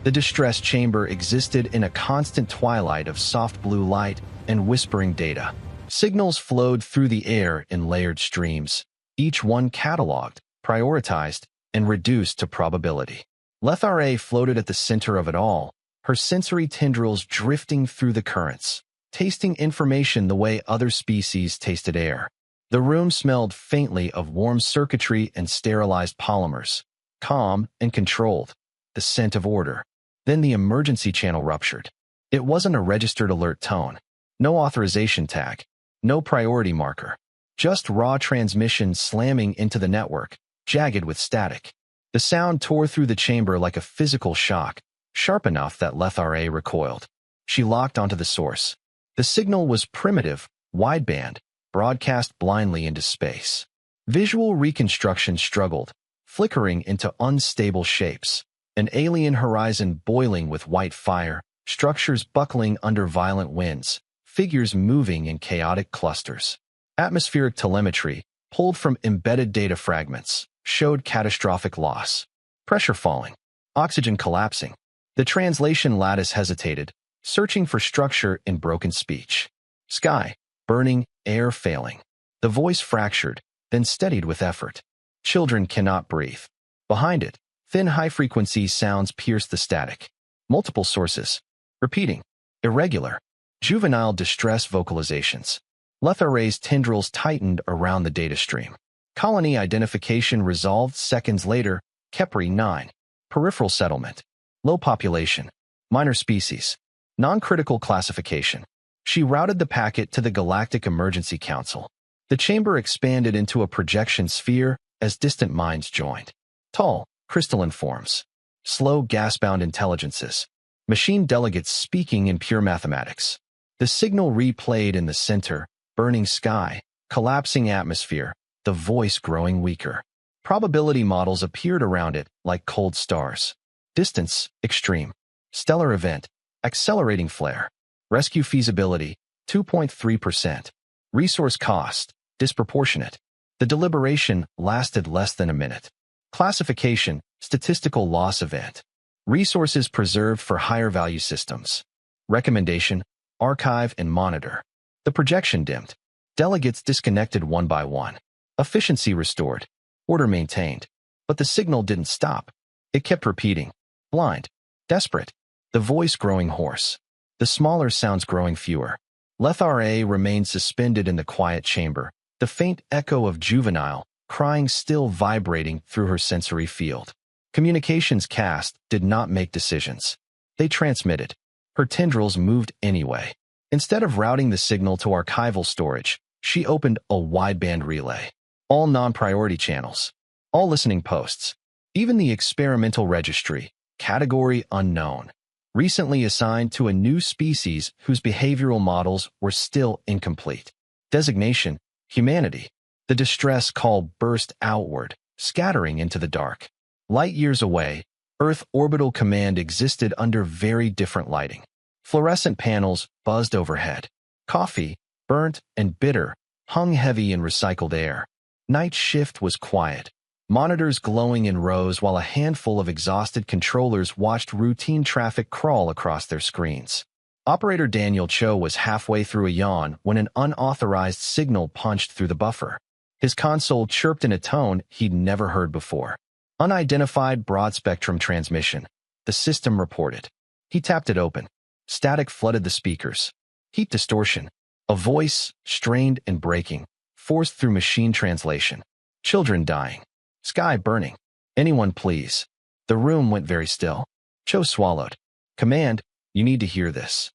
The distress chamber existed in a constant twilight of soft blue light and whispering data. Signals flowed through the air in layered streams, each one cataloged, prioritized, and reduced to probability. Lethare floated at the center of it all, her sensory tendrils drifting through the currents, tasting information the way other species tasted air. The room smelled faintly of warm circuitry and sterilized polymers, calm and controlled, the scent of order. Then the emergency channel ruptured. It wasn't a registered alert tone, no authorization tag, no priority marker, just raw transmission slamming into the network, jagged with static. The sound tore through the chamber like a physical shock, sharp enough that Lethare recoiled. She locked onto the source. The signal was primitive, wideband, broadcast blindly into space. Visual reconstruction struggled, flickering into unstable shapes. An alien horizon boiling with white fire, structures buckling under violent winds, figures moving in chaotic clusters. Atmospheric telemetry, pulled from embedded data fragments, showed catastrophic loss. Pressure falling, oxygen collapsing. The translation lattice hesitated, searching for structure in broken speech. Sky, burning, air failing. The voice fractured, then steadied with effort. Children cannot breathe. Behind it, thin high-frequency sounds pierced the static. Multiple sources. Repeating. Irregular. Juvenile distress vocalizations. Lethare's tendrils tightened around the data stream. Colony identification resolved seconds later. Kepri 9. Peripheral settlement. Low population. Minor species. Non-critical classification. She routed the packet to the Galactic Emergency Council. The chamber expanded into a projection sphere as distant minds joined. Tall, crystalline forms. Slow, gas-bound intelligences. Machine delegates speaking in pure mathematics. The signal replayed in the center, burning sky, collapsing atmosphere, the voice growing weaker. Probability models appeared around it like cold stars. Distance, extreme. Stellar event, accelerating flare. Rescue feasibility, 2.3%. Resource cost, disproportionate. The deliberation lasted less than a minute. Classification, statistical loss event. Resources preserved for higher value systems. Recommendation, archive and monitor. The projection dimmed. Delegates disconnected one by one. Efficiency restored. Order maintained. But the signal didn't stop. It kept repeating. Blind. Desperate. The voice growing hoarse. The smaller sounds growing fewer. Lethare remained suspended in the quiet chamber, the faint echo of juvenile, crying still vibrating through her sensory field. Communications cast did not make decisions. They transmitted. Her tendrils moved anyway. Instead of routing the signal to archival storage, she opened a wideband relay. All non-priority channels. All listening posts. Even the experimental registry, category unknown, recently assigned to a new species whose behavioral models were still incomplete. Designation, humanity. The distress call burst outward, scattering into the dark. Light years away, Earth Orbital Command existed under very different lighting. Fluorescent panels buzzed overhead. Coffee, burnt and bitter, hung heavy in recycled air. Night shift was quiet. Monitors glowing in rows while a handful of exhausted controllers watched routine traffic crawl across their screens. Operator Daniel Cho was halfway through a yawn when an unauthorized signal punched through the buffer. His console chirped in a tone he'd never heard before. Unidentified broad-spectrum transmission, the system reported. He tapped it open. Static flooded the speakers. Heat distortion. A voice, strained and breaking, forced through machine translation. Children dying. Sky burning. Anyone please. The room went very still. Cho swallowed. Command, you need to hear this.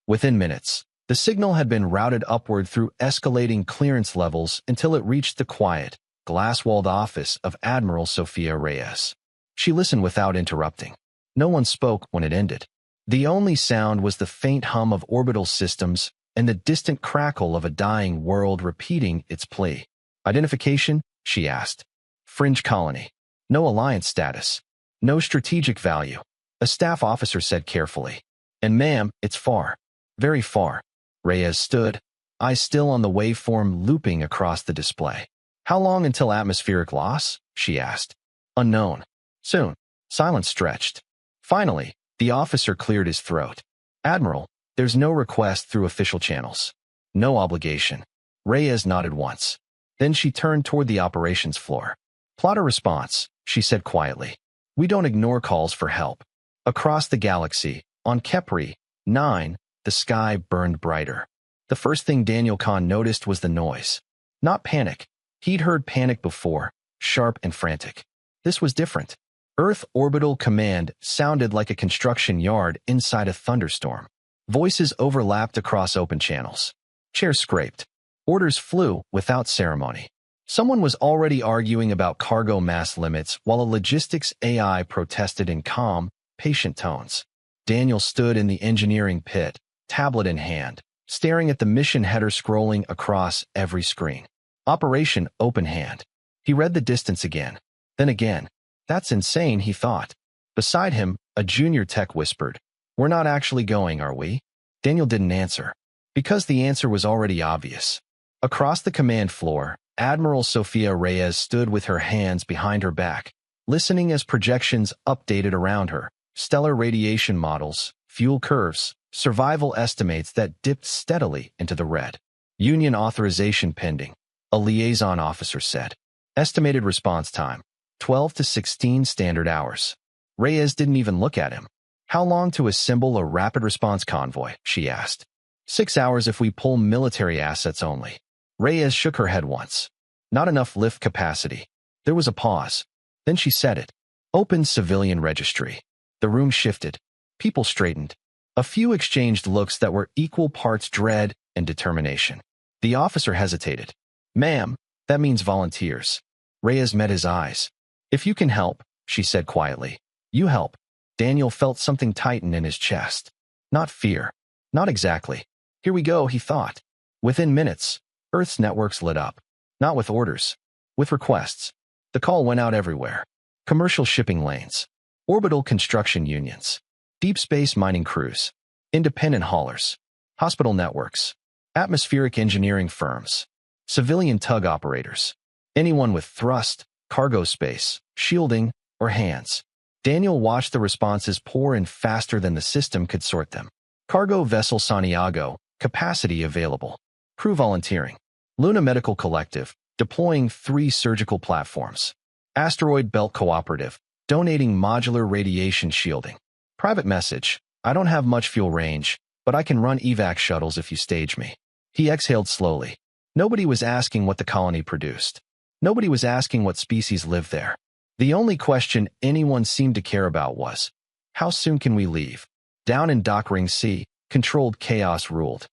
Within minutes, the signal had been routed upward through escalating clearance levels until it reached the quiet, glass-walled office of Admiral Sofia Reyes. She listened without interrupting. No one spoke when it ended. The only sound was the faint hum of orbital systems and the distant crackle of a dying world repeating its plea. Identification? She asked. Fringe colony. No alliance status. No strategic value. A staff officer said carefully. And ma'am, it's far. Very far. Reyes stood, eyes still on the waveform looping across the display. How long until atmospheric loss? She asked. Unknown. Soon. Silence stretched. Finally, The officer cleared his throat. Admiral, there's no request through official channels. No obligation. Reyes nodded once. Then she turned toward the operations floor. Plot a response, she said quietly. We don't ignore calls for help. Across the galaxy, on Kepri 9, the sky burned brighter. The first thing Daniel Kahn noticed was the noise. Not panic. He'd heard panic before, sharp and frantic. This was different. Earth Orbital Command sounded like a construction yard inside a thunderstorm. Voices overlapped across open channels. Chairs scraped. Orders flew without ceremony. Someone was already arguing about cargo mass limits while a logistics AI protested in calm, patient tones. Daniel stood in the engineering pit, tablet in hand, staring at the mission header scrolling across every screen. Operation Open Hand. He read the distance again, then again. That's insane, he thought. Beside him, a junior tech whispered, We're not actually going, are we? Daniel didn't answer, because the answer was already obvious. Across the command floor, Admiral Sofia Reyes stood with her hands behind her back, listening as projections updated around her, stellar radiation models, fuel curves, survival estimates that dipped steadily into the red. Union authorization pending, a liaison officer said. Estimated response time, 12 to 16 standard hours. Reyes didn't even look at him. How long to assemble a rapid response convoy, she asked. 6 hours if we pull military assets only. Reyes shook her head once. Not enough lift capacity. There was a pause. Then she said it. Open civilian registry. The room shifted. People straightened. A few exchanged looks that were equal parts dread and determination. The officer hesitated. Ma'am, that means volunteers. Reyes met his eyes. If you can help, she said quietly. You help. Daniel felt something tighten in his chest. Not fear. Not exactly. Here we go, he thought. Within minutes, Earth's networks lit up. Not with orders. With requests. The call went out everywhere. Commercial shipping lanes. Orbital construction unions. Deep space mining crews. Independent haulers. Hospital networks. Atmospheric engineering firms. Civilian tug operators. Anyone with thrust, cargo space, shielding, or hands. Daniel watched the responses pour in faster than the system could sort them. Cargo vessel Santiago, capacity available. Crew volunteering. Luna Medical Collective, deploying 3 surgical platforms. Asteroid Belt Cooperative, donating modular radiation shielding. Private message, I don't have much fuel range, but I can run evac shuttles if you stage me. He exhaled slowly. Nobody was asking what the colony produced. Nobody was asking what species lived there. The only question anyone seemed to care about was, how soon can we leave? Down in Dock Ring C, controlled chaos ruled.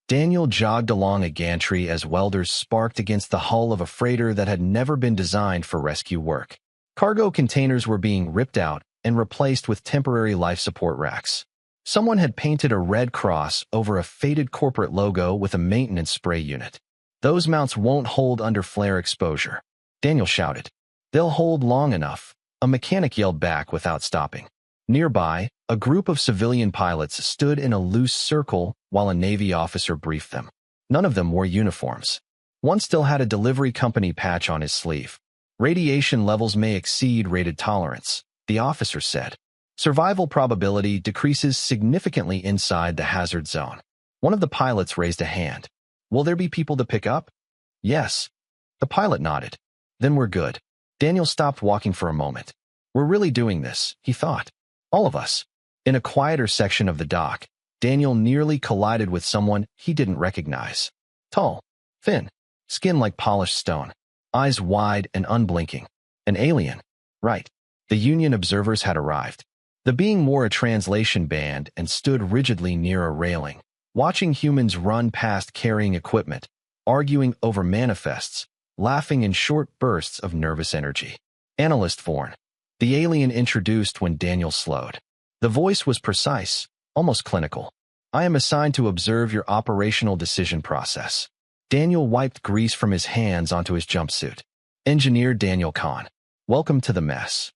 Daniel jogged along a gantry as welders sparked against the hull of a freighter that had never been designed for rescue work. Cargo containers were being ripped out and replaced with temporary life support racks. Someone had painted a red cross over a faded corporate logo with a maintenance spray unit. Those mounts won't hold under flare exposure. Daniel shouted. They'll hold long enough, a mechanic yelled back without stopping. Nearby, a group of civilian pilots stood in a loose circle while a Navy officer briefed them. None of them wore uniforms. One still had a delivery company patch on his sleeve. Radiation levels may exceed rated tolerance, the officer said. Survival probability decreases significantly inside the hazard zone. One of the pilots raised a hand. Will there be people to pick up? Yes. The pilot nodded. Then we're good. Daniel stopped walking for a moment. We're really doing this, he thought. All of us. In a quieter section of the dock, Daniel nearly collided with someone he didn't recognize. Tall, thin, skin like polished stone, eyes wide and unblinking. An alien. Right. The Union observers had arrived. The being wore a translation band and stood rigidly near a railing, watching humans run past carrying equipment, arguing over manifests, laughing in short bursts of nervous energy. Analyst Vorn. The alien introduced when Daniel slowed. The voice was precise, almost clinical. I am assigned to observe your operational decision process. Daniel wiped grease from his hands onto his jumpsuit. Engineer Daniel Kahn. Welcome to the mess.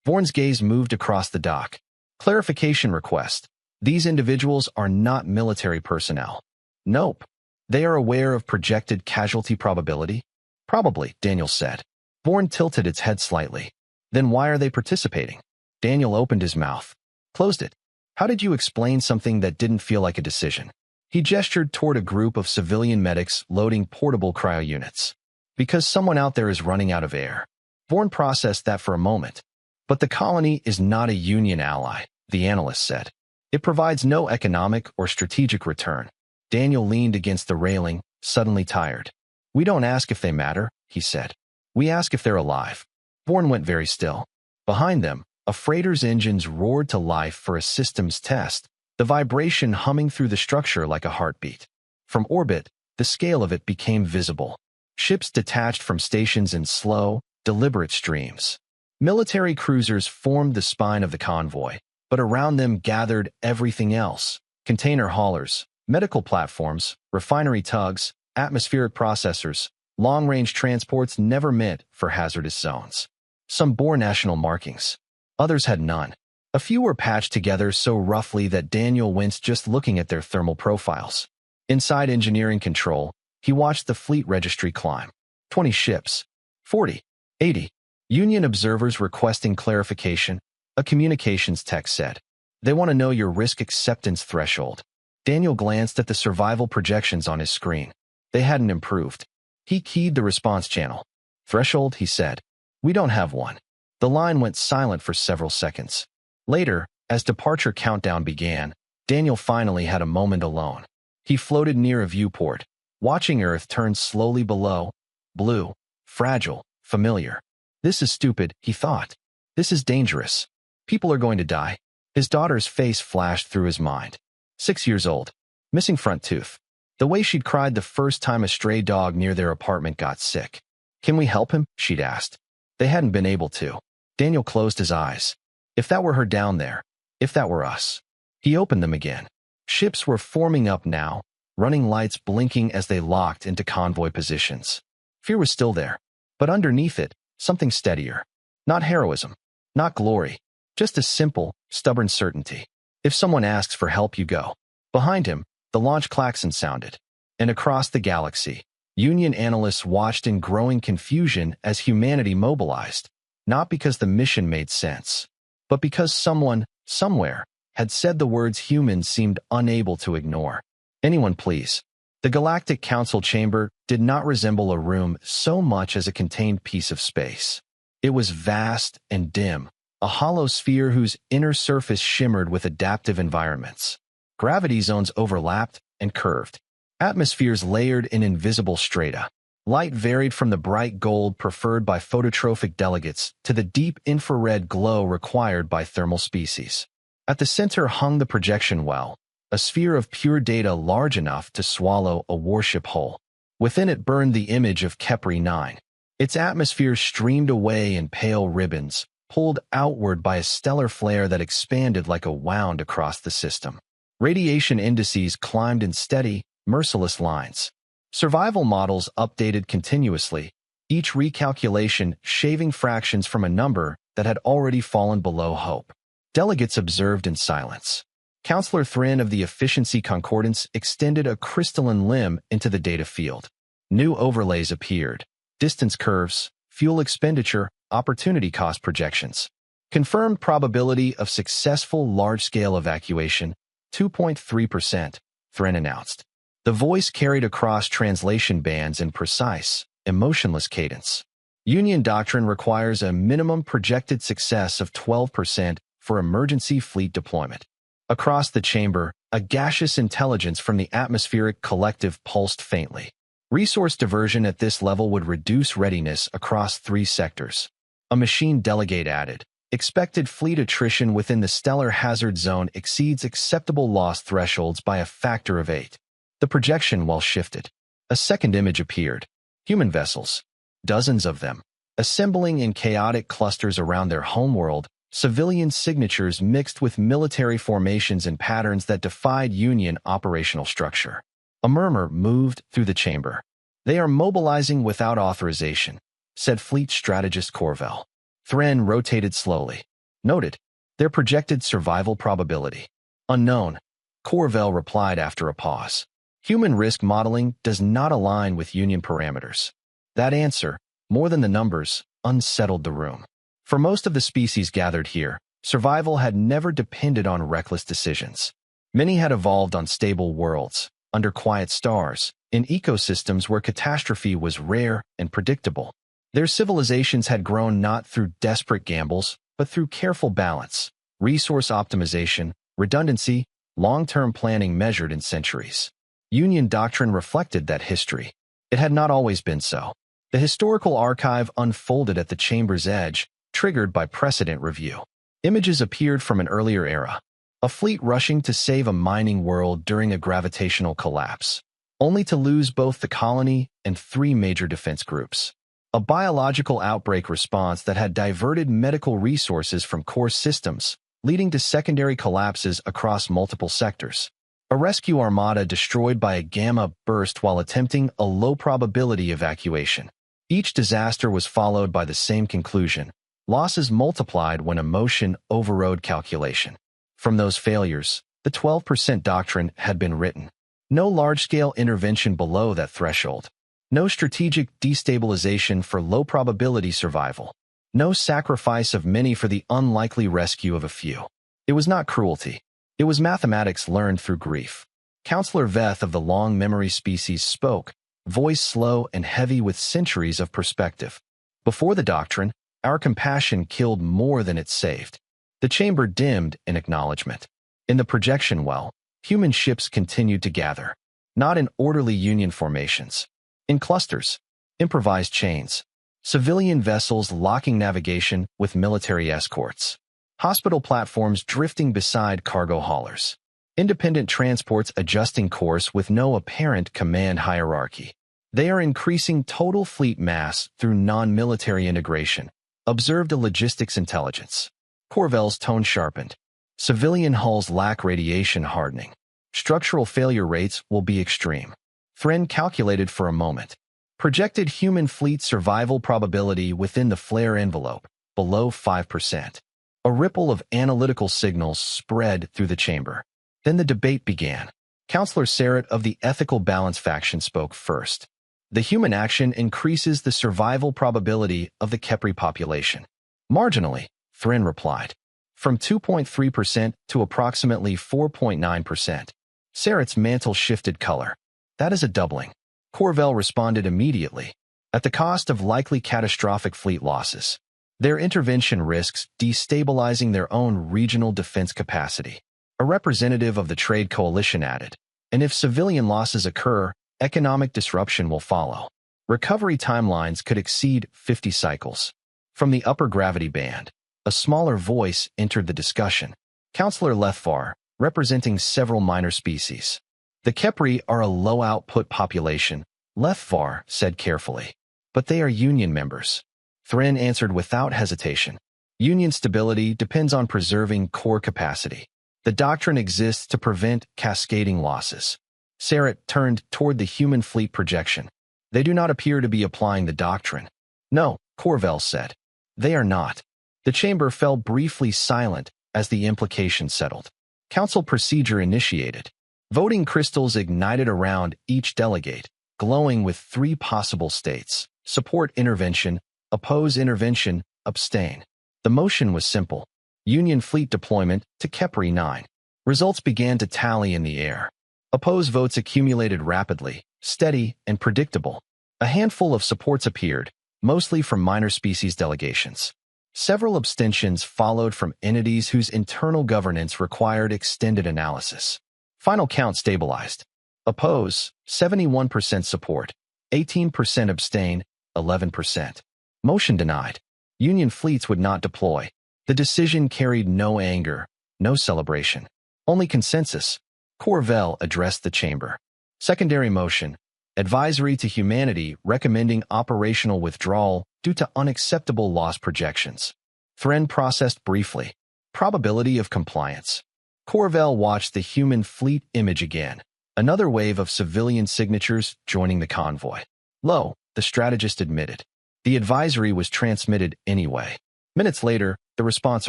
Vorn's gaze moved across the dock. Clarification request. These individuals are not military personnel. Nope. They are aware of projected casualty probability? Probably, Daniel said. Vorn tilted its head slightly. Then why are they participating? Daniel opened his mouth, closed it. How did you explain something that didn't feel like a decision? He gestured toward a group of civilian medics loading portable cryo units. Because someone out there is running out of air. Bourne processed that for a moment. But the colony is not a Union ally, the analyst said. It provides no economic or strategic return. Daniel leaned against the railing, suddenly tired. We don't ask if they matter, he said. We ask if they're alive. Bourne went very still. Behind them, a freighter's engines roared to life for a systems test, the vibration humming through the structure like a heartbeat. From orbit, the scale of it became visible. Ships detached from stations in slow, deliberate streams. Military cruisers formed the spine of the convoy, but around them gathered everything else: container haulers, medical platforms, refinery tugs, atmospheric processors, long-range transports never meant for hazardous zones. Some bore national markings. Others had none. A few were patched together so roughly that Daniel winced just looking at their thermal profiles. Inside engineering control, he watched the fleet registry climb. 20 ships. 40. 80. Union observers requesting clarification, a communications tech said. They want to know your risk acceptance threshold. Daniel glanced at the survival projections on his screen. They hadn't improved. He keyed the response channel. Threshold, he said. We don't have one. The line went silent for several seconds. Later, as departure countdown began, Daniel finally had a moment alone. He floated near a viewport, watching Earth turn slowly below. Blue, fragile, familiar. This is stupid, he thought. This is dangerous. People are going to die. His daughter's face flashed through his mind. 6 years old. Missing front tooth. The way she'd cried the first time a stray dog near their apartment got sick. Can we help him? She'd asked. They hadn't been able to. Daniel closed his eyes. If that were her down there, if that were us. He opened them again. Ships were forming up now, running lights blinking as they locked into convoy positions. Fear was still there, but underneath it, something steadier. Not heroism, not glory, just a simple, stubborn certainty. If someone asks for help, you go. Behind him, the launch klaxon sounded. And across the galaxy, Union analysts watched in growing confusion as humanity mobilized, not because the mission made sense, but because someone, somewhere, had said the words humans seemed unable to ignore. Anyone, please. The Galactic Council chamber did not resemble a room so much as a contained piece of space. It was vast and dim, a hollow sphere whose inner surface shimmered with adaptive environments. Gravity zones overlapped and curved. Atmospheres layered in invisible strata. Light varied from the bright gold preferred by phototrophic delegates to the deep infrared glow required by thermal species. At the center hung the projection well, a sphere of pure data large enough to swallow a warship whole. Within it burned the image of Kepri 9. Its atmosphere streamed away in pale ribbons, pulled outward by a stellar flare that expanded like a wound across the system. Radiation indices climbed in steady, merciless lines. Survival models updated continuously, each recalculation shaving fractions from a number that had already fallen below hope. Delegates observed in silence. Counselor Thrin of the Efficiency Concordance extended a crystalline limb into the data field. New overlays appeared. Distance curves, fuel expenditure, opportunity cost projections. Confirmed probability of successful large-scale evacuation, 2.3%, Thrin announced. The voice carried across translation bands in precise, emotionless cadence. Union doctrine requires a minimum projected success of 12% for emergency fleet deployment. Across the chamber, a gaseous intelligence from the atmospheric collective pulsed faintly. Resource diversion at this level would reduce readiness across 3 sectors. A machine delegate added, expected fleet attrition within the stellar hazard zone exceeds acceptable loss thresholds by a factor of 8. The projection well shifted. A second image appeared. Human vessels. Dozens of them. Assembling in chaotic clusters around their homeworld, civilian signatures mixed with military formations and patterns that defied Union operational structure. A murmur moved through the chamber. They are mobilizing without authorization, said Fleet Strategist Corvell. Thrin rotated slowly. Noted. Their projected survival probability. Unknown. Corvell replied after a pause. Human risk modeling does not align with Union parameters. That answer, more than the numbers, unsettled the room. For most of the species gathered here, Survival had never depended on reckless decisions. Many had evolved on stable worlds, under quiet stars, in ecosystems where catastrophe was rare and predictable. Their civilizations had grown not through desperate gambles, but through careful balance, resource optimization, redundancy, long-term planning measured in centuries. Union doctrine reflected that history. It had not always been so. The historical archive unfolded at the chamber's edge, triggered by precedent review. Images appeared from an earlier era. A fleet rushing to save a mining world during a gravitational collapse, only to lose both the colony and 3 major defense groups. A biological outbreak response that had diverted medical resources from core systems, leading to secondary collapses across multiple sectors. A rescue armada destroyed by a gamma burst while attempting a low-probability evacuation. Each disaster was followed by the same conclusion: losses multiplied when emotion overrode calculation. From those failures, the 12% doctrine had been written. No large-scale intervention below that threshold. No strategic destabilization for low-probability survival. No sacrifice of many for the unlikely rescue of a few. It was not cruelty. It was mathematics learned through grief. Counselor Veth of the long memory species spoke, voice slow and heavy with centuries of perspective. Before the doctrine, our compassion killed more than it saved. The chamber dimmed in acknowledgement. In the projection well, human ships continued to gather, not in orderly Union formations. In clusters, improvised chains, civilian vessels locking navigation with military escorts, hospital platforms drifting beside cargo haulers, independent transports adjusting course with no apparent command hierarchy. They are increasing total fleet mass through non-military integration, observed a logistics intelligence. Corvell's tone sharpened. Civilian hulls lack radiation hardening. Structural failure rates will be extreme. Thren calculated for a moment. Projected human fleet survival probability within the flare envelope, below 5%. A ripple of analytical signals spread through the chamber. Then the debate began. Counselor Sarrett of the Ethical Balance faction spoke first. The human action increases the survival probability of the Kepri population. Marginally, Thren replied. From 2.3% to approximately 4.9%. Sarrett's mantle shifted color. That is a doubling. Corvell responded immediately. At the cost of likely catastrophic fleet losses. Their intervention risks destabilizing their own regional defense capacity. A representative of the trade coalition added. And if civilian losses occur, economic disruption will follow. Recovery timelines could exceed 50 cycles. From the upper gravity band, a smaller voice entered the discussion. Counselor Lethvar, representing several minor species. The Kepri are a low-output population, Lethvar said carefully. But they are Union members. Thren answered without hesitation. Union stability depends on preserving core capacity. The doctrine exists to prevent cascading losses. Sarrett turned toward the human fleet projection. They do not appear to be applying the doctrine. No, Corvell said. They are not. The chamber fell briefly silent as the implication settled. Council procedure initiated. Voting crystals ignited around each delegate, glowing with 3 possible states: support intervention, oppose intervention, abstain. The motion was simple. Union fleet deployment to Kepri 9. Results began to tally in the air. Oppose votes accumulated rapidly, steady, and predictable. A handful of supports appeared, mostly from minor species delegations. Several abstentions followed from entities whose internal governance required extended analysis. Final count stabilized. Oppose, 71% support, 18% abstain, 11%. Motion denied. Union fleets would not deploy. The decision carried no anger, no celebration. Only consensus. Corvell addressed the chamber. Secondary motion. Advisory to humanity recommending operational withdrawal due to unacceptable loss projections. Thren processed briefly. Probability of compliance. Corvell watched the human fleet image again. Another wave of civilian signatures joining the convoy. Lo, the strategist admitted. The advisory was transmitted anyway. Minutes later, the response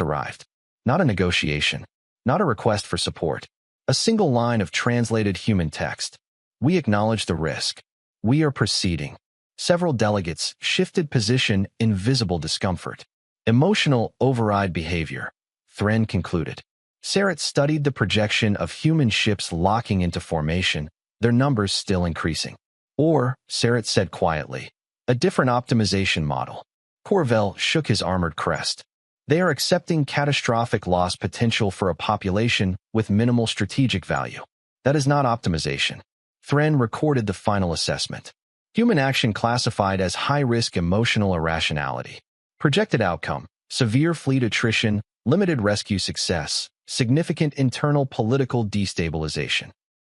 arrived. Not a negotiation. Not a request for support. A single line of translated human text. We acknowledge the risk. We are proceeding. Several delegates shifted position in visible discomfort. Emotional override behavior. Thren concluded. Sarat studied the projection of human ships locking into formation, their numbers still increasing. Or, Sarat said quietly, a different optimization model. Corvell shook his armored crest. They are accepting catastrophic loss potential for a population with minimal strategic value. That is not optimization. Thren recorded the final assessment. Human action classified as high-risk emotional irrationality. Projected outcome, severe fleet attrition, limited rescue success, significant internal political destabilization.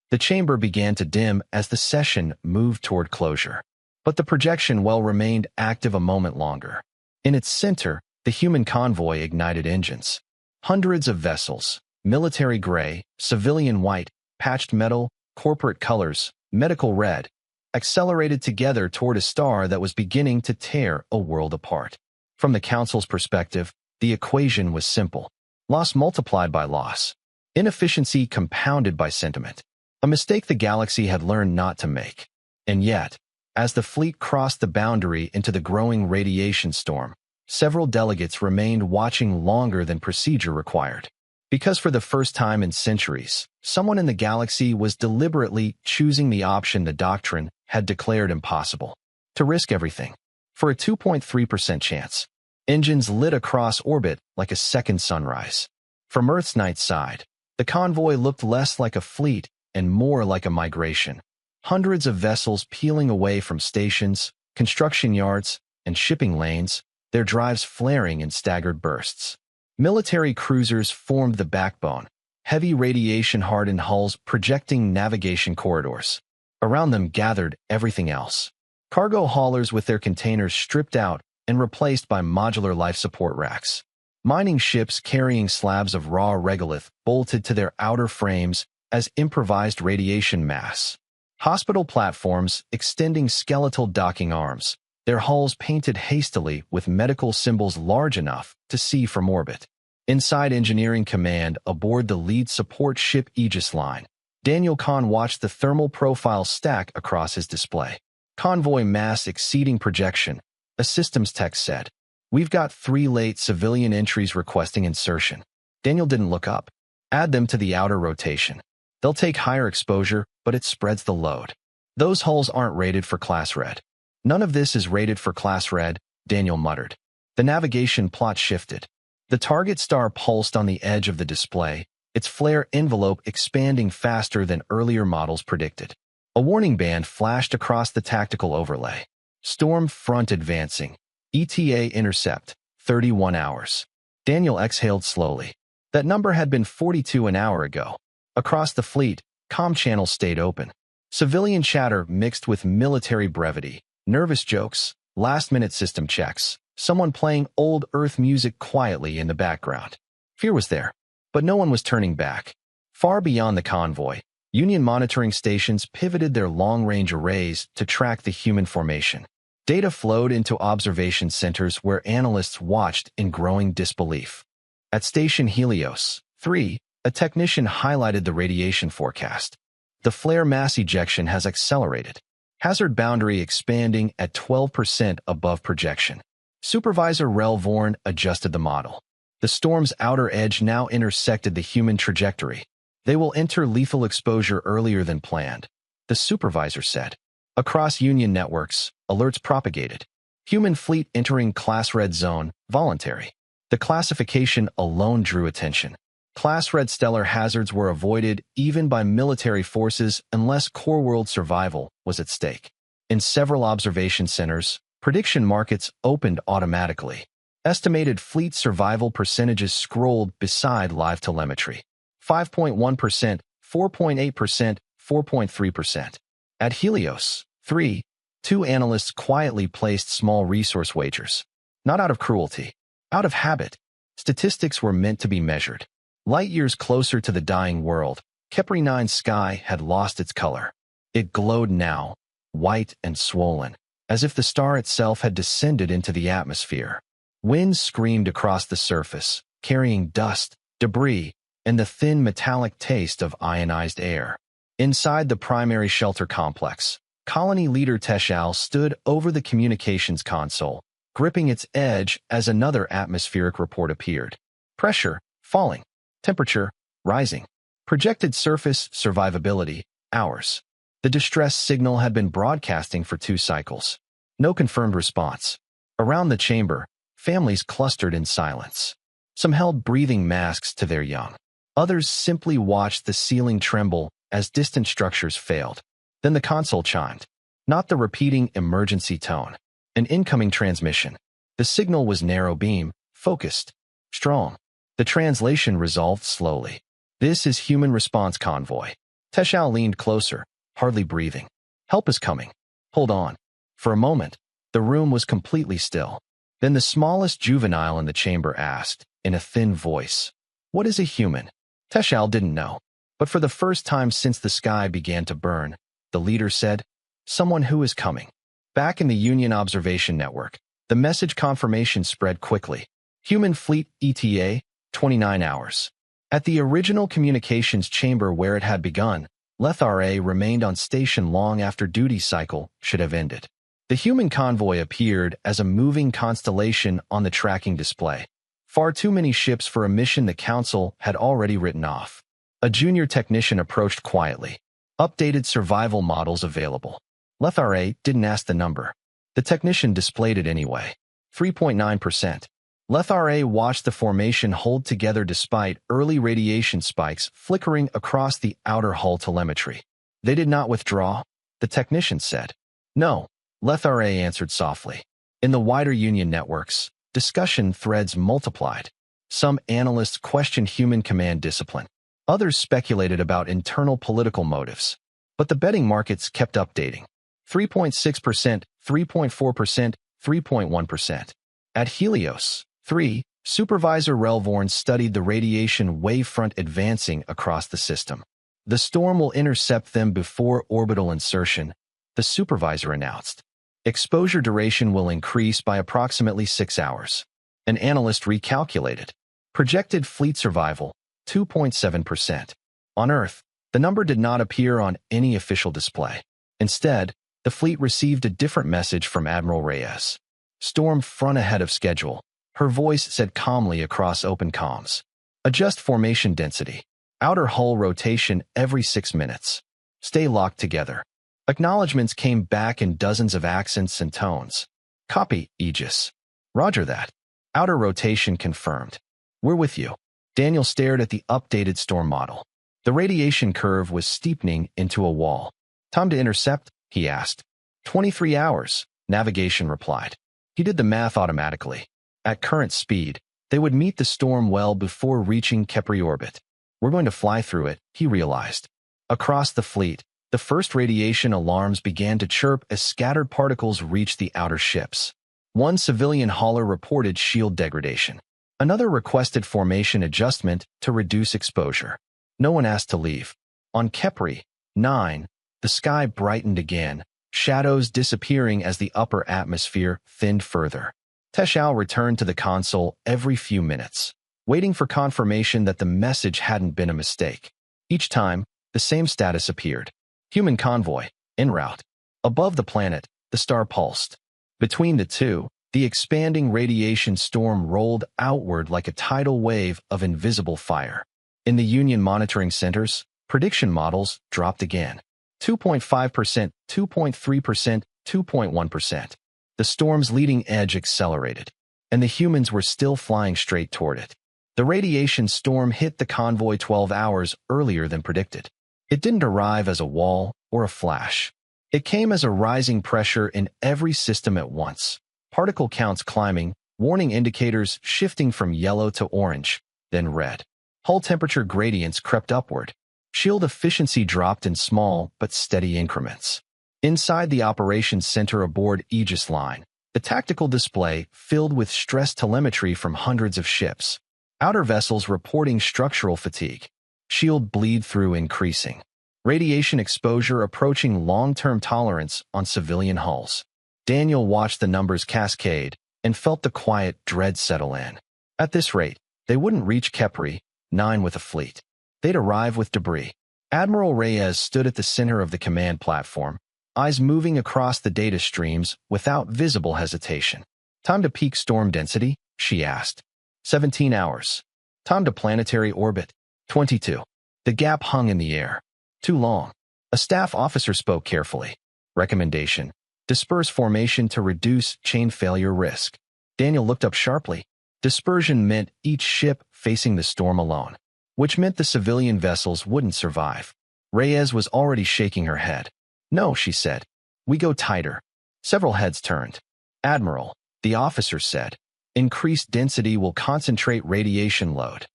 The chamber began to dim as the session moved toward closure. But the projection well remained active a moment longer. In its center, the human convoy ignited engines. Hundreds of vessels, military gray, civilian white, patched metal, corporate colors, medical red, accelerated together toward a star that was beginning to tear a world apart. From the Council's perspective, the equation was simple. Loss multiplied by loss. Inefficiency compounded by sentiment. A mistake the galaxy had learned not to make. And yet, as the fleet crossed the boundary into the growing radiation storm, several delegates remained watching longer than procedure required. Because for the first time in centuries, someone in the galaxy was deliberately choosing the option the doctrine had declared impossible. To risk everything. For a 2.3% chance. Engines lit across orbit like a second sunrise. From Earth's night side, the convoy looked less like a fleet and more like a migration. Hundreds of vessels peeling away from stations, construction yards, and shipping lanes, their drives flaring in staggered bursts. Military cruisers formed the backbone, heavy radiation-hardened hulls projecting navigation corridors. Around them gathered everything else. Cargo haulers with their containers stripped out and replaced by modular life support racks. Mining ships carrying slabs of raw regolith bolted to their outer frames as improvised radiation mass. Hospital platforms extending skeletal docking arms, their hulls painted hastily with medical symbols large enough to see from orbit. Inside Engineering Command aboard the lead support ship Aegis Line, Daniel Kahn watched the thermal profile stack across his display. Convoy mass exceeding projection, a systems tech said. We've got 3 late civilian entries requesting insertion. Daniel didn't look up. Add them to the outer rotation. They'll take higher exposure, but it spreads the load. Those hulls aren't rated for Class Red. None of this is rated for Class Red, Daniel muttered. The navigation plot shifted. The target star pulsed on the edge of the display, its flare envelope expanding faster than earlier models predicted. A warning band flashed across the tactical overlay. Storm front advancing. ETA intercept, 31 hours. Daniel exhaled slowly. That number had been 42 an hour ago. Across the fleet, comm channels stayed open. Civilian chatter mixed with military brevity, nervous jokes, last-minute system checks, someone playing old Earth music quietly in the background. Fear was there, but no one was turning back. Far beyond the convoy, Union monitoring stations pivoted their long-range arrays to track the human formation. Data flowed into observation centers where analysts watched in growing disbelief. At Station Helios 3, a technician highlighted the radiation forecast. The flare mass ejection has accelerated. Hazard boundary expanding at 12% above projection. Supervisor Rel Vorn adjusted the model. The storm's outer edge now intersected the human trajectory. They will enter lethal exposure earlier than planned, the supervisor said. Across Union networks, alerts propagated. Human fleet entering Class Red zone, voluntary. The classification alone drew attention. Class Red stellar hazards were avoided even by military forces unless core world survival was at stake. In several observation centers, prediction markets opened automatically. Estimated fleet survival percentages scrolled beside live telemetry. 5.1%, 4.8%, 4.3%. At Helios 3, 2 analysts quietly placed small resource wagers. Not out of cruelty, out of habit. Statistics were meant to be measured. Light years closer to the dying world, Kepri 9's sky had lost its color. It glowed now, white and swollen, as if the star itself had descended into the atmosphere. Winds screamed across the surface, carrying dust, debris, and the thin metallic taste of ionized air. Inside the primary shelter complex, colony leader Teshal stood over the communications console, gripping its edge as another atmospheric report appeared. Pressure, falling. Temperature, rising. Projected surface survivability, hours. The distress signal had been broadcasting for 2 cycles. No confirmed response. Around the chamber, families clustered in silence. Some held breathing masks to their young. Others simply watched the ceiling tremble as distant structures failed. Then the console chimed. Not the repeating emergency tone. An incoming transmission. The signal was narrow beam, focused, strong. The translation resolved slowly. This is human response convoy. Teshao leaned closer, hardly breathing. Help is coming. Hold on. For a moment, the room was completely still. Then the smallest juvenile in the chamber asked, in a thin voice, "What is a human?" Teshao didn't know. But for the first time since the sky began to burn, the leader said, "Someone who is coming." Back in the Union Observation Network, the message confirmation spread quickly. Human Fleet ETA, 29 hours. At the original communications chamber where it had begun, LethRA remained on station long after duty cycle should have ended. The human convoy appeared as a moving constellation on the tracking display. Far too many ships for a mission the Council had already written off. A junior technician approached quietly. Updated survival models available. LethRA didn't ask the number. The technician displayed it anyway. 3.9%. LethRA watched the formation hold together despite early radiation spikes flickering across the outer hull telemetry. They did not withdraw, the technician said. No, LethRA answered softly. In the wider Union networks, discussion threads multiplied. Some analysts questioned human command discipline. Others speculated about internal political motives. But the betting markets kept updating. 3.6%, 3.4%, 3.1%. At Helios 3, Supervisor Relvorn studied the radiation wavefront advancing across the system. The storm will intercept them before orbital insertion, the supervisor announced. Exposure duration will increase by approximately 6 hours. An analyst recalculated. Projected fleet survival, 2.7%. On Earth, the number did not appear on any official display. Instead, the fleet received a different message from Admiral Reyes. Storm front ahead of schedule, her voice said calmly across open comms. Adjust formation density. Outer hull rotation every 6 minutes. Stay locked together. Acknowledgements came back in dozens of accents and tones. Copy, Aegis. Roger that. Outer rotation confirmed. We're with you. Daniel stared at the updated storm model. The radiation curve was steepening into a wall. Time to intercept? He asked. 23 hours, navigation replied. He did the math automatically. At current speed, they would meet the storm well before reaching Kepri orbit. We're going to fly through it, he realized. Across the fleet, the first radiation alarms began to chirp as scattered particles reached the outer ships. One civilian hauler reported shield degradation. Another requested formation adjustment to reduce exposure. No one asked to leave. On Kepri 9, the sky brightened again, shadows disappearing as the upper atmosphere thinned further. Teshao returned to the console every few minutes, waiting for confirmation that the message hadn't been a mistake. Each time, the same status appeared. Human convoy, en route. Above the planet, the star pulsed. Between the two, the expanding radiation storm rolled outward like a tidal wave of invisible fire. In the Union monitoring centers, prediction models dropped again. 2.5%, 2.3%, 2.1%. The storm's leading edge accelerated, and the humans were still flying straight toward it. The radiation storm hit the convoy 12 hours earlier than predicted. It didn't arrive as a wall or a flash. It came as a rising pressure in every system at once. Particle counts climbing, warning indicators shifting from yellow to orange, then red. Hull temperature gradients crept upward. Shield efficiency dropped in small but steady increments. Inside the operations center aboard Aegis Line, the tactical display filled with stress telemetry from hundreds of ships. Outer vessels reporting structural fatigue. Shield bleed-through increasing. Radiation exposure approaching long-term tolerance on civilian hulls. Daniel watched the numbers cascade and felt the quiet dread settle in. At this rate, they wouldn't reach Kepri 9 with a fleet. They'd arrive with debris. Admiral Reyes stood at the center of the command platform, eyes moving across the data streams without visible hesitation. Time to peak storm density? She asked. 17 hours. Time to planetary orbit. 22. The gap hung in the air. Too long. A staff officer spoke carefully. Recommendation: disperse formation to reduce chain failure risk. Daniel looked up sharply. Dispersion meant each ship facing the storm alone, which meant the civilian vessels wouldn't survive. Reyes was already shaking her head. No, she said. We go tighter. Several heads turned. Admiral, the officer said. Increased density will concentrate radiation load.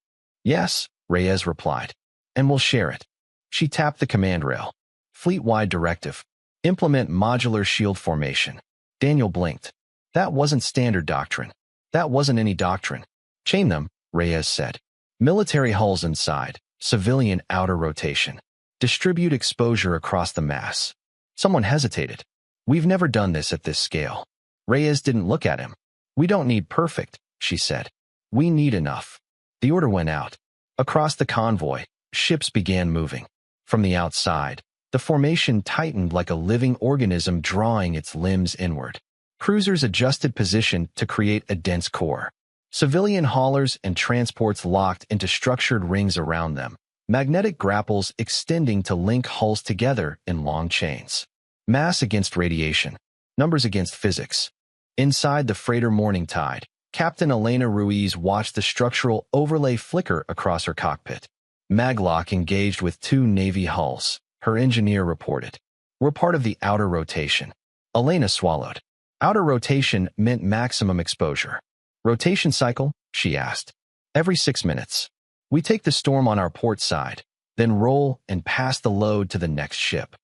Yes, Reyes replied. And we'll share it. She tapped the command rail. Fleet-wide directive. Implement modular shield formation. Daniel blinked. That wasn't standard doctrine. That wasn't any doctrine. Chain them, Reyes said. Military hulls inside, civilian outer rotation. Distribute exposure across the mass. Someone hesitated. We've never done this at this scale. Reyes didn't look at him. We don't need perfect, she said. We need enough. The order went out. Across the convoy, ships began moving. From the outside, the formation tightened like a living organism drawing its limbs inward. Cruisers adjusted position to create a dense core. Civilian haulers and transports locked into structured rings around them, magnetic grapples extending to link hulls together in long chains. Mass against radiation, numbers against physics. Inside the freighter Morning Tide, Captain Elena Ruiz watched the structural overlay flicker across her cockpit. Maglock engaged with 2 Navy hulls, her engineer reported. We're part of the outer rotation. Elena swallowed. Outer rotation meant maximum exposure. Rotation cycle? She asked. Every 6 minutes. We take the storm on our port side, then roll and pass the load to the next ship.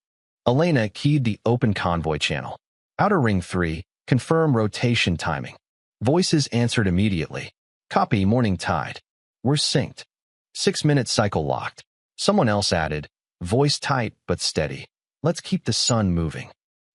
Elena keyed the open convoy channel. Outer ring 3, confirm rotation timing. Voices answered immediately. Copy, Morning Tide. We're synced. 6-minute cycle locked. Someone else added, voice tight but steady. Let's keep the sun moving.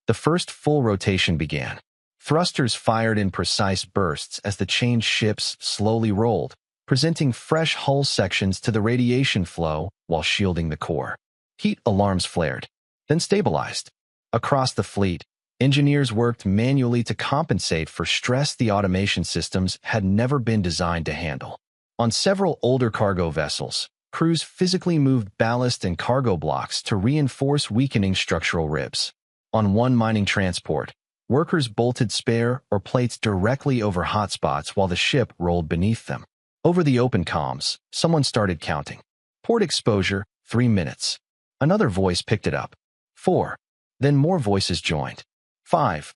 The first full rotation began. Thrusters fired in precise bursts as the changed ships slowly rolled, presenting fresh hull sections to the radiation flow while shielding the core. Heat alarms flared, then stabilized. Across the fleet, engineers worked manually to compensate for stress the automation systems had never been designed to handle. On several older cargo vessels, crews physically moved ballast and cargo blocks to reinforce weakening structural ribs. On one mining transport, workers bolted spare or plates directly over hotspots while the ship rolled beneath them. Over the open comms, someone started counting. Port exposure, 3 minutes. Another voice picked it up. 4. Then more voices joined. 5.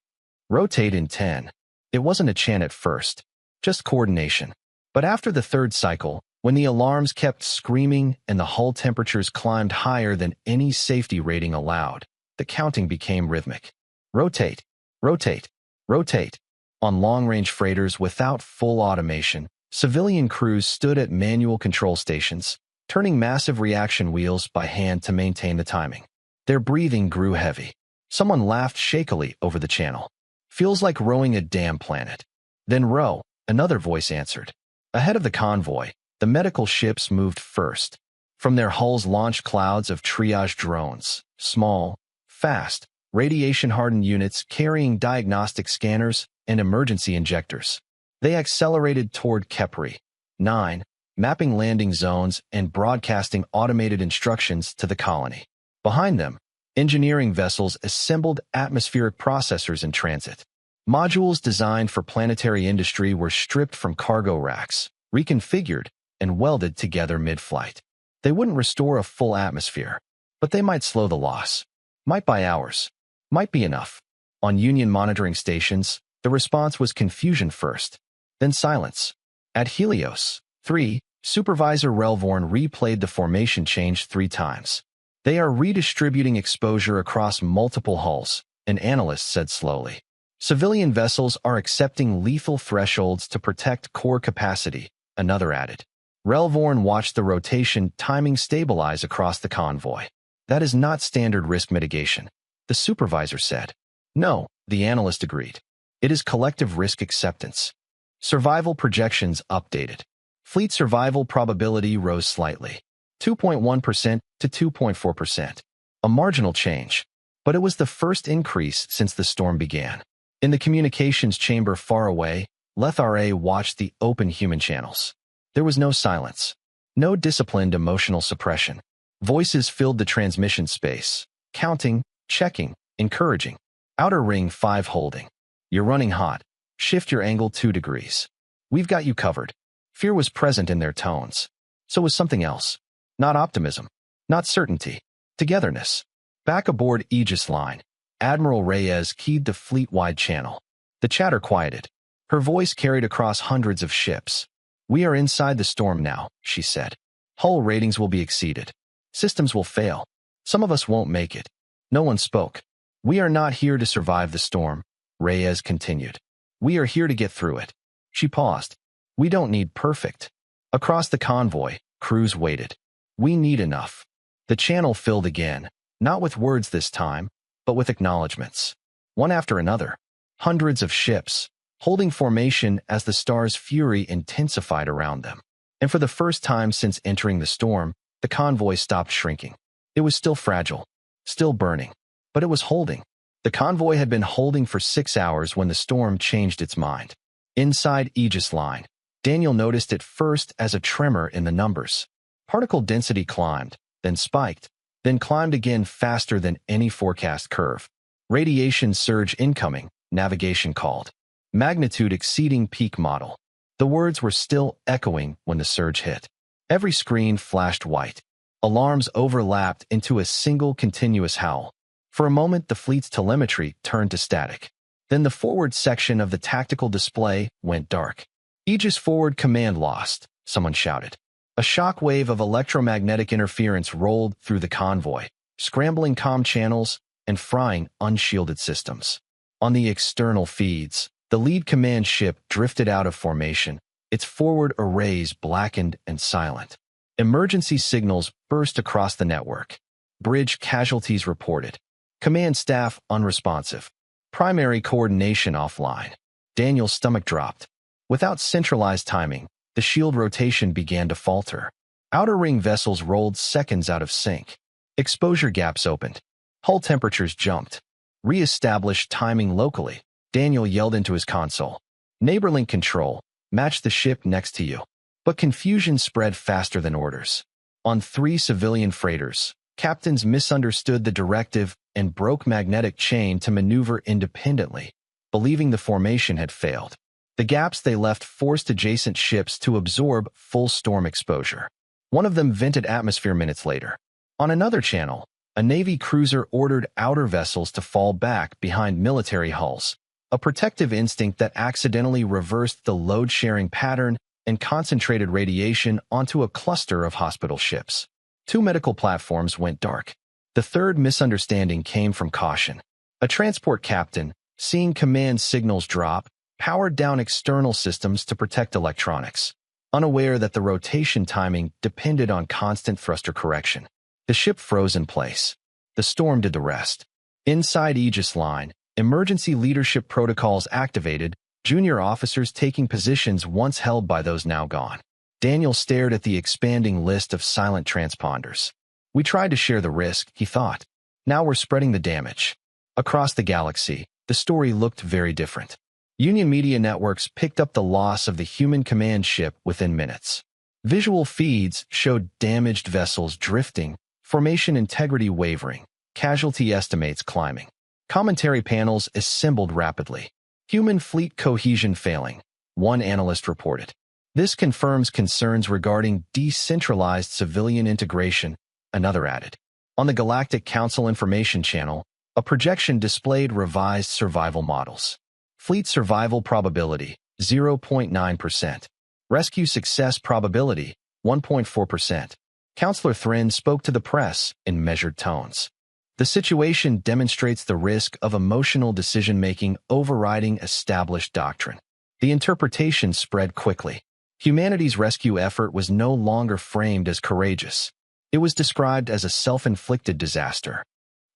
Rotate in 10. It wasn't a chant at first, just coordination. But after the 3rd cycle, when the alarms kept screaming and the hull temperatures climbed higher than any safety rating allowed, the counting became rhythmic. Rotate, rotate, rotate. On long-range freighters without full automation, civilian crews stood at manual control stations, turning massive reaction wheels by hand to maintain the timing. Their breathing grew heavy. Someone laughed shakily over the channel. Feels like rowing a damn planet. Then row, another voice answered. Ahead of the convoy, the medical ships moved first. From their hulls launched clouds of triage drones, small, fast, radiation-hardened units carrying diagnostic scanners and emergency injectors. They accelerated toward Kepri 9, mapping landing zones and broadcasting automated instructions to the colony. Behind them, engineering vessels assembled atmospheric processors in transit. Modules designed for planetary industry were stripped from cargo racks, reconfigured, and welded together mid-flight. They wouldn't restore a full atmosphere, but they might slow the loss. Might by hours. Might be enough. On Union monitoring stations, the response was confusion first, then silence. At Helios 3, Supervisor Relvorn replayed the formation change 3 times. They are redistributing exposure across multiple hulls, an analyst said slowly. Civilian vessels are accepting lethal thresholds to protect core capacity, another added. Relvorn watched the rotation timing stabilize across the convoy. That is not standard risk mitigation, the supervisor said. No, the analyst agreed. It is collective risk acceptance. Survival projections updated. Fleet survival probability rose slightly, 2.1% to 2.4%. A marginal change, but it was the first increase since the storm began. In the communications chamber far away, Lethare watched the open human channels. There was no silence. No disciplined emotional suppression. Voices filled the transmission space, counting, checking, encouraging. Outer ring 5 holding. You're running hot. Shift your angle 2 degrees. We've got you covered. Fear was present in their tones. So was something else. Not optimism. Not certainty. Togetherness. Back aboard Aegis Line, Admiral Reyes keyed the fleet-wide channel. The chatter quieted. Her voice carried across hundreds of ships. We are inside the storm now, she said. Hull ratings will be exceeded. Systems will fail. Some of us won't make it. No one spoke. We are not here to survive the storm, Reyes continued. We are here to get through it. She paused. We don't need perfect. Across the convoy, crews waited. We need enough. The channel filled again, not with words this time, but with acknowledgments. One after another. Hundreds of ships, holding formation as the star's fury intensified around them. And for the first time since entering the storm, the convoy stopped shrinking. It was still fragile, still burning, but it was holding. The convoy had been holding for 6 hours when the storm changed its mind. Inside Aegis Line, Daniel noticed it first as a tremor in the numbers. Particle density climbed, then spiked, then climbed again faster than any forecast curve. Radiation surge incoming, navigation called. Magnitude exceeding peak model. The words were still echoing when the surge hit. Every screen flashed white. Alarms overlapped into a single continuous howl. For a moment, the fleet's telemetry turned to static. Then the forward section of the tactical display went dark. Aegis forward command lost, someone shouted. A shockwave of electromagnetic interference rolled through the convoy, scrambling comm channels and frying unshielded systems. On the external feeds, the lead command ship drifted out of formation, its forward arrays blackened and silent. Emergency signals burst across the network. Bridge casualties reported. Command staff unresponsive. Primary coordination offline. Daniel's stomach dropped. Without centralized timing, the shield rotation began to falter. Outer ring vessels rolled seconds out of sync. Exposure gaps opened. Hull temperatures jumped. Re-establish timing locally. Daniel yelled into his console. Neighborlink control. Match the ship next to you. But confusion spread faster than orders. On 3 civilian freighters, captains misunderstood the directive and broke magnetic chain to maneuver independently, believing the formation had failed. The gaps they left forced adjacent ships to absorb full storm exposure. One of them vented atmosphere minutes later. On another channel, a Navy cruiser ordered outer vessels to fall back behind military hulls, a protective instinct that accidentally reversed the load-sharing pattern and concentrated radiation onto a cluster of hospital ships. 2 medical platforms went dark. The third misunderstanding came from caution. A transport captain, seeing command signals drop, powered down external systems to protect electronics, unaware that the rotation timing depended on constant thruster correction. The ship froze in place. The storm did the rest. Inside Aegis Line, emergency leadership protocols activated, junior officers taking positions once held by those now gone. Daniel stared at the expanding list of silent transponders. We tried to share the risk, he thought. Now we're spreading the damage. Across the galaxy, the story looked very different. Union media networks picked up the loss of the human command ship within minutes. Visual feeds showed damaged vessels drifting, formation integrity wavering, casualty estimates climbing. Commentary panels assembled rapidly. Human fleet cohesion failing, one analyst reported. This confirms concerns regarding decentralized civilian integration, another added. On the Galactic Council Information Channel, a projection displayed revised survival models. Fleet survival probability, 0.9%. Rescue success probability, 1.4%. Counselor Thrin spoke to the press in measured tones. The situation demonstrates the risk of emotional decision-making overriding established doctrine. The interpretation spread quickly. Humanity's rescue effort was no longer framed as courageous. It was described as a self-inflicted disaster.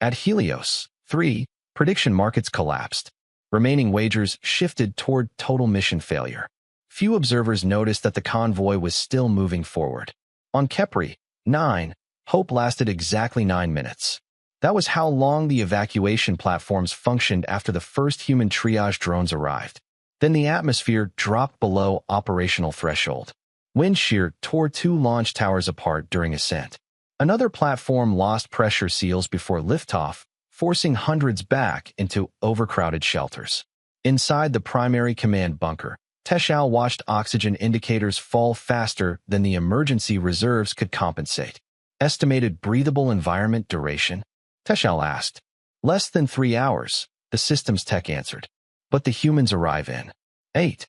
At Helios 3, prediction markets collapsed. Remaining wagers shifted toward total mission failure. Few observers noticed that the convoy was still moving forward. On Kepri 9, hope lasted exactly 9 minutes. That was how long the evacuation platforms functioned after the first human triage drones arrived. Then the atmosphere dropped below operational threshold. Wind shear tore 2 launch towers apart during ascent. Another platform lost pressure seals before liftoff, forcing hundreds back into overcrowded shelters. Inside the primary command bunker, Teshal watched oxygen indicators fall faster than the emergency reserves could compensate. Estimated breathable environment duration? Teshal asked. Less than 3 hours, the systems tech answered. But the humans arrive in 8.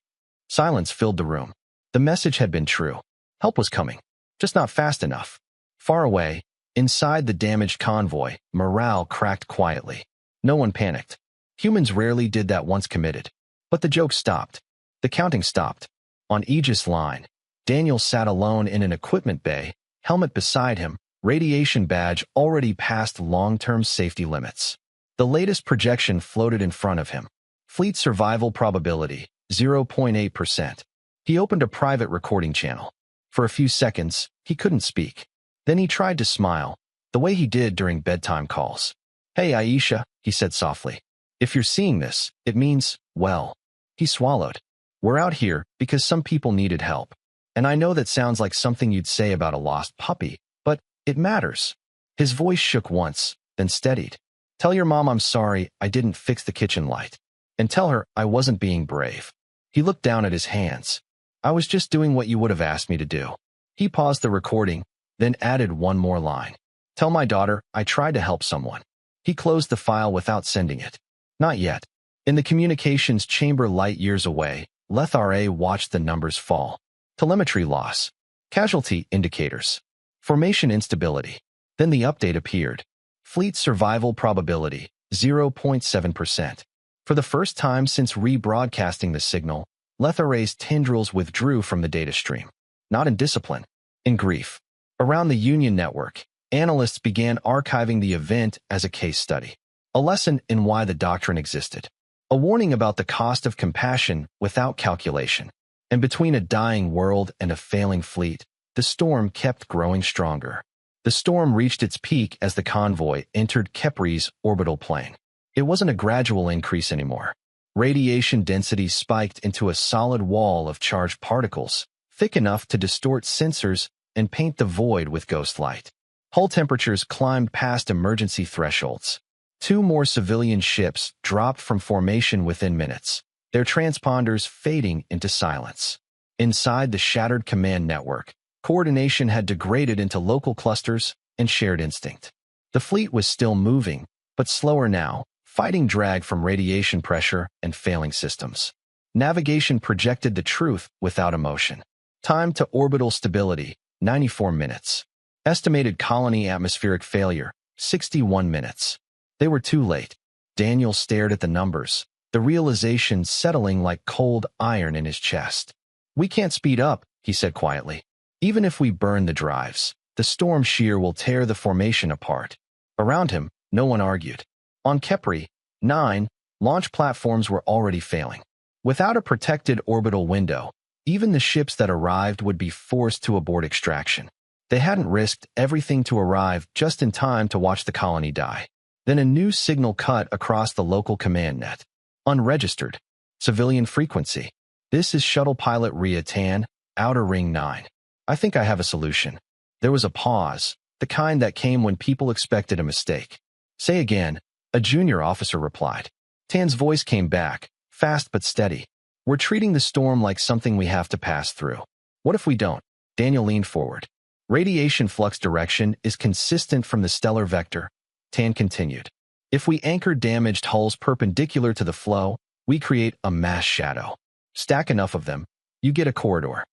Silence filled the room. The message had been true. Help was coming, just not fast enough. Far away, inside the damaged convoy, morale cracked quietly. No one panicked. Humans rarely did that once committed. But the joke stopped. The counting stopped. On Aegis Line, Daniel sat alone in an equipment bay, helmet beside him, radiation badge already past long-term safety limits. The latest projection floated in front of him. Fleet survival probability, 0.8%. He opened a private recording channel. For a few seconds, he couldn't speak. Then he tried to smile, the way he did during bedtime calls. Hey Aisha, he said softly. If you're seeing this, it means, well. He swallowed. We're out here because some people needed help. And I know that sounds like something you'd say about a lost puppy, but it matters. His voice shook once, then steadied. Tell your mom I'm sorry I didn't fix the kitchen light. And tell her I wasn't being brave. He looked down at his hands. I was just doing what you would have asked me to do. He paused the recording, then added one more line. Tell my daughter I tried to help someone. He closed the file without sending it. Not yet. In the communications chamber light years away, Lethra watched the numbers fall. Telemetry loss. Casualty indicators. Formation instability. Then the update appeared. Fleet survival probability, 0.7%. For the first time since rebroadcasting the signal, Lethra's tendrils withdrew from the data stream. Not in discipline, in grief. Around the Union network, analysts began archiving the event as a case study. A lesson in why the doctrine existed. A warning about the cost of compassion without calculation. And between a dying world and a failing fleet, the storm kept growing stronger. The storm reached its peak as the convoy entered Kepri's orbital plane. It wasn't a gradual increase anymore. Radiation density spiked into a solid wall of charged particles, thick enough to distort sensors and paint the void with ghost light. Hull temperatures climbed past emergency thresholds. 2 more civilian ships dropped from formation within minutes, their transponders fading into silence. Inside the shattered command network, coordination had degraded into local clusters and shared instinct. The fleet was still moving, but slower now, fighting drag from radiation pressure and failing systems. Navigation projected the truth without emotion. Time to orbital stability, 94 minutes. Estimated colony atmospheric failure, 61 minutes. They were too late. Daniel stared at the numbers, the realization settling like cold iron in his chest. We can't speed up, he said quietly. Even if we burn the drives, the storm shear will tear the formation apart. Around him, no one argued. On Kepri, 9, launch platforms were already failing. Without a protected orbital window, even the ships that arrived would be forced to abort extraction. They hadn't risked everything to arrive just in time to watch the colony die. Then a new signal cut across the local command net. Unregistered. Civilian frequency. This is shuttle pilot Ria Tan, Outer Ring 9. I think I have a solution. There was a pause, the kind that came when people expected a mistake. Say again, a junior officer replied. Tan's voice came back, fast but steady. We're treating the storm like something we have to pass through. What if we don't? Daniel leaned forward. Radiation flux direction is consistent from the stellar vector. Tan continued. If we anchor damaged hulls perpendicular to the flow, we create a mass shadow. Stack enough of them, you get a corridor.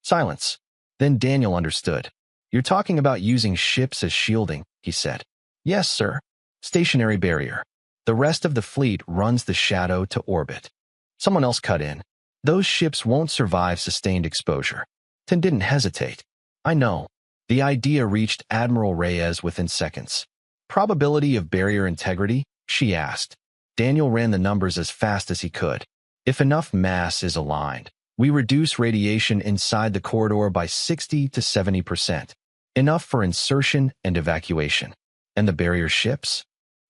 Silence. Then Daniel understood. You're talking about using ships as shielding, he said. Yes, sir. Stationary barrier. The rest of the fleet runs the shadow to orbit. Someone else cut in. Those ships won't survive sustained exposure. Tan didn't hesitate. I know. The idea reached Admiral Reyes within seconds. Probability of barrier integrity? She asked. Daniel ran the numbers as fast as he could. If enough mass is aligned, we reduce radiation inside the corridor by 60 to 70%. Enough for insertion and evacuation. And the barrier ships?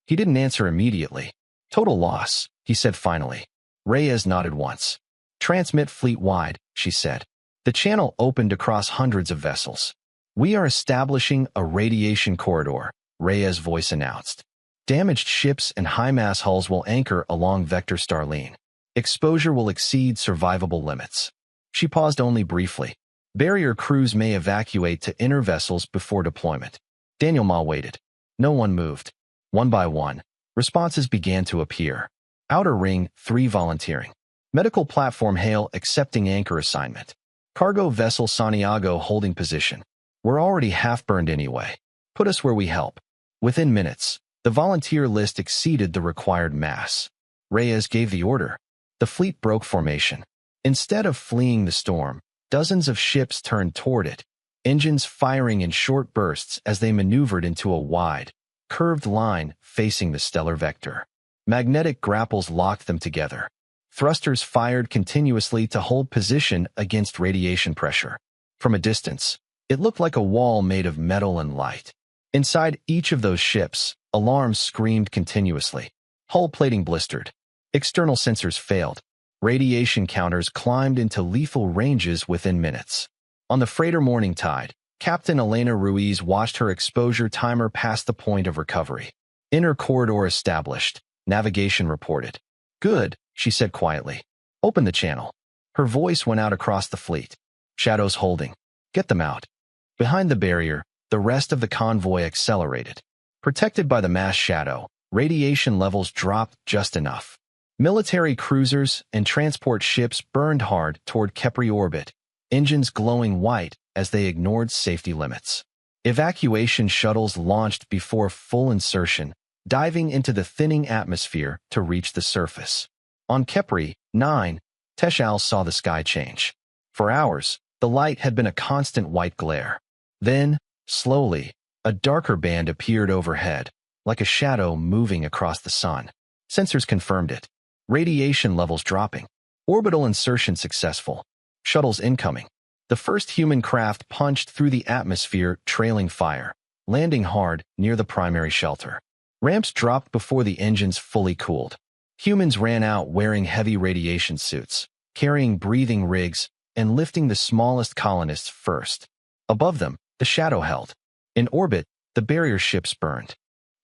He didn't answer immediately. Total loss, he said finally. Reyes nodded once. Transmit fleet-wide, she said. The channel opened across hundreds of vessels. "We are establishing a radiation corridor," Reyes' voice announced. "Damaged ships and high-mass hulls will anchor along Vector Starline. Exposure will exceed survivable limits." She paused only briefly. "Barrier crews may evacuate to inner vessels before deployment." Daniel Ma waited. No one moved. One by one, responses began to appear. Outer Ring, 3 volunteering. Medical platform Hale accepting anchor assignment. Cargo vessel Santiago holding position. "We're already half-burned anyway. Put us where we help." Within minutes, the volunteer list exceeded the required mass. Reyes gave the order. The fleet broke formation. Instead of fleeing the storm, dozens of ships turned toward it, engines firing in short bursts as they maneuvered into a wide, curved line facing the stellar vector. Magnetic grapples locked them together. Thrusters fired continuously to hold position against radiation pressure. From a distance, it looked like a wall made of metal and light. Inside each of those ships, alarms screamed continuously. Hull plating blistered. External sensors failed. Radiation counters climbed into lethal ranges within minutes. On the freighter Morning Tide, Captain Elena Ruiz watched her exposure timer pass the point of recovery. "Inner corridor established," navigation reported. "Good," she said quietly. "Open the channel." Her voice went out across the fleet. "Shadows holding. Get them out." Behind the barrier, the rest of the convoy accelerated. Protected by the mass shadow, radiation levels dropped just enough. Military cruisers and transport ships burned hard toward Kepri orbit, engines glowing white as they ignored safety limits. Evacuation shuttles launched before full insertion, diving into the thinning atmosphere to reach the surface. On Kepri 9, Teshal saw the sky change. For hours, the light had been a constant white glare. Then, slowly, a darker band appeared overhead, like a shadow moving across the sun. Sensors confirmed it. Radiation levels dropping. Orbital insertion successful. Shuttles incoming. The first human craft punched through the atmosphere, trailing fire, landing hard near the primary shelter. Ramps dropped before the engines fully cooled. Humans ran out wearing heavy radiation suits, carrying breathing rigs, and lifting the smallest colonists first. Above them, the shadow held. In orbit, the barrier ships burned.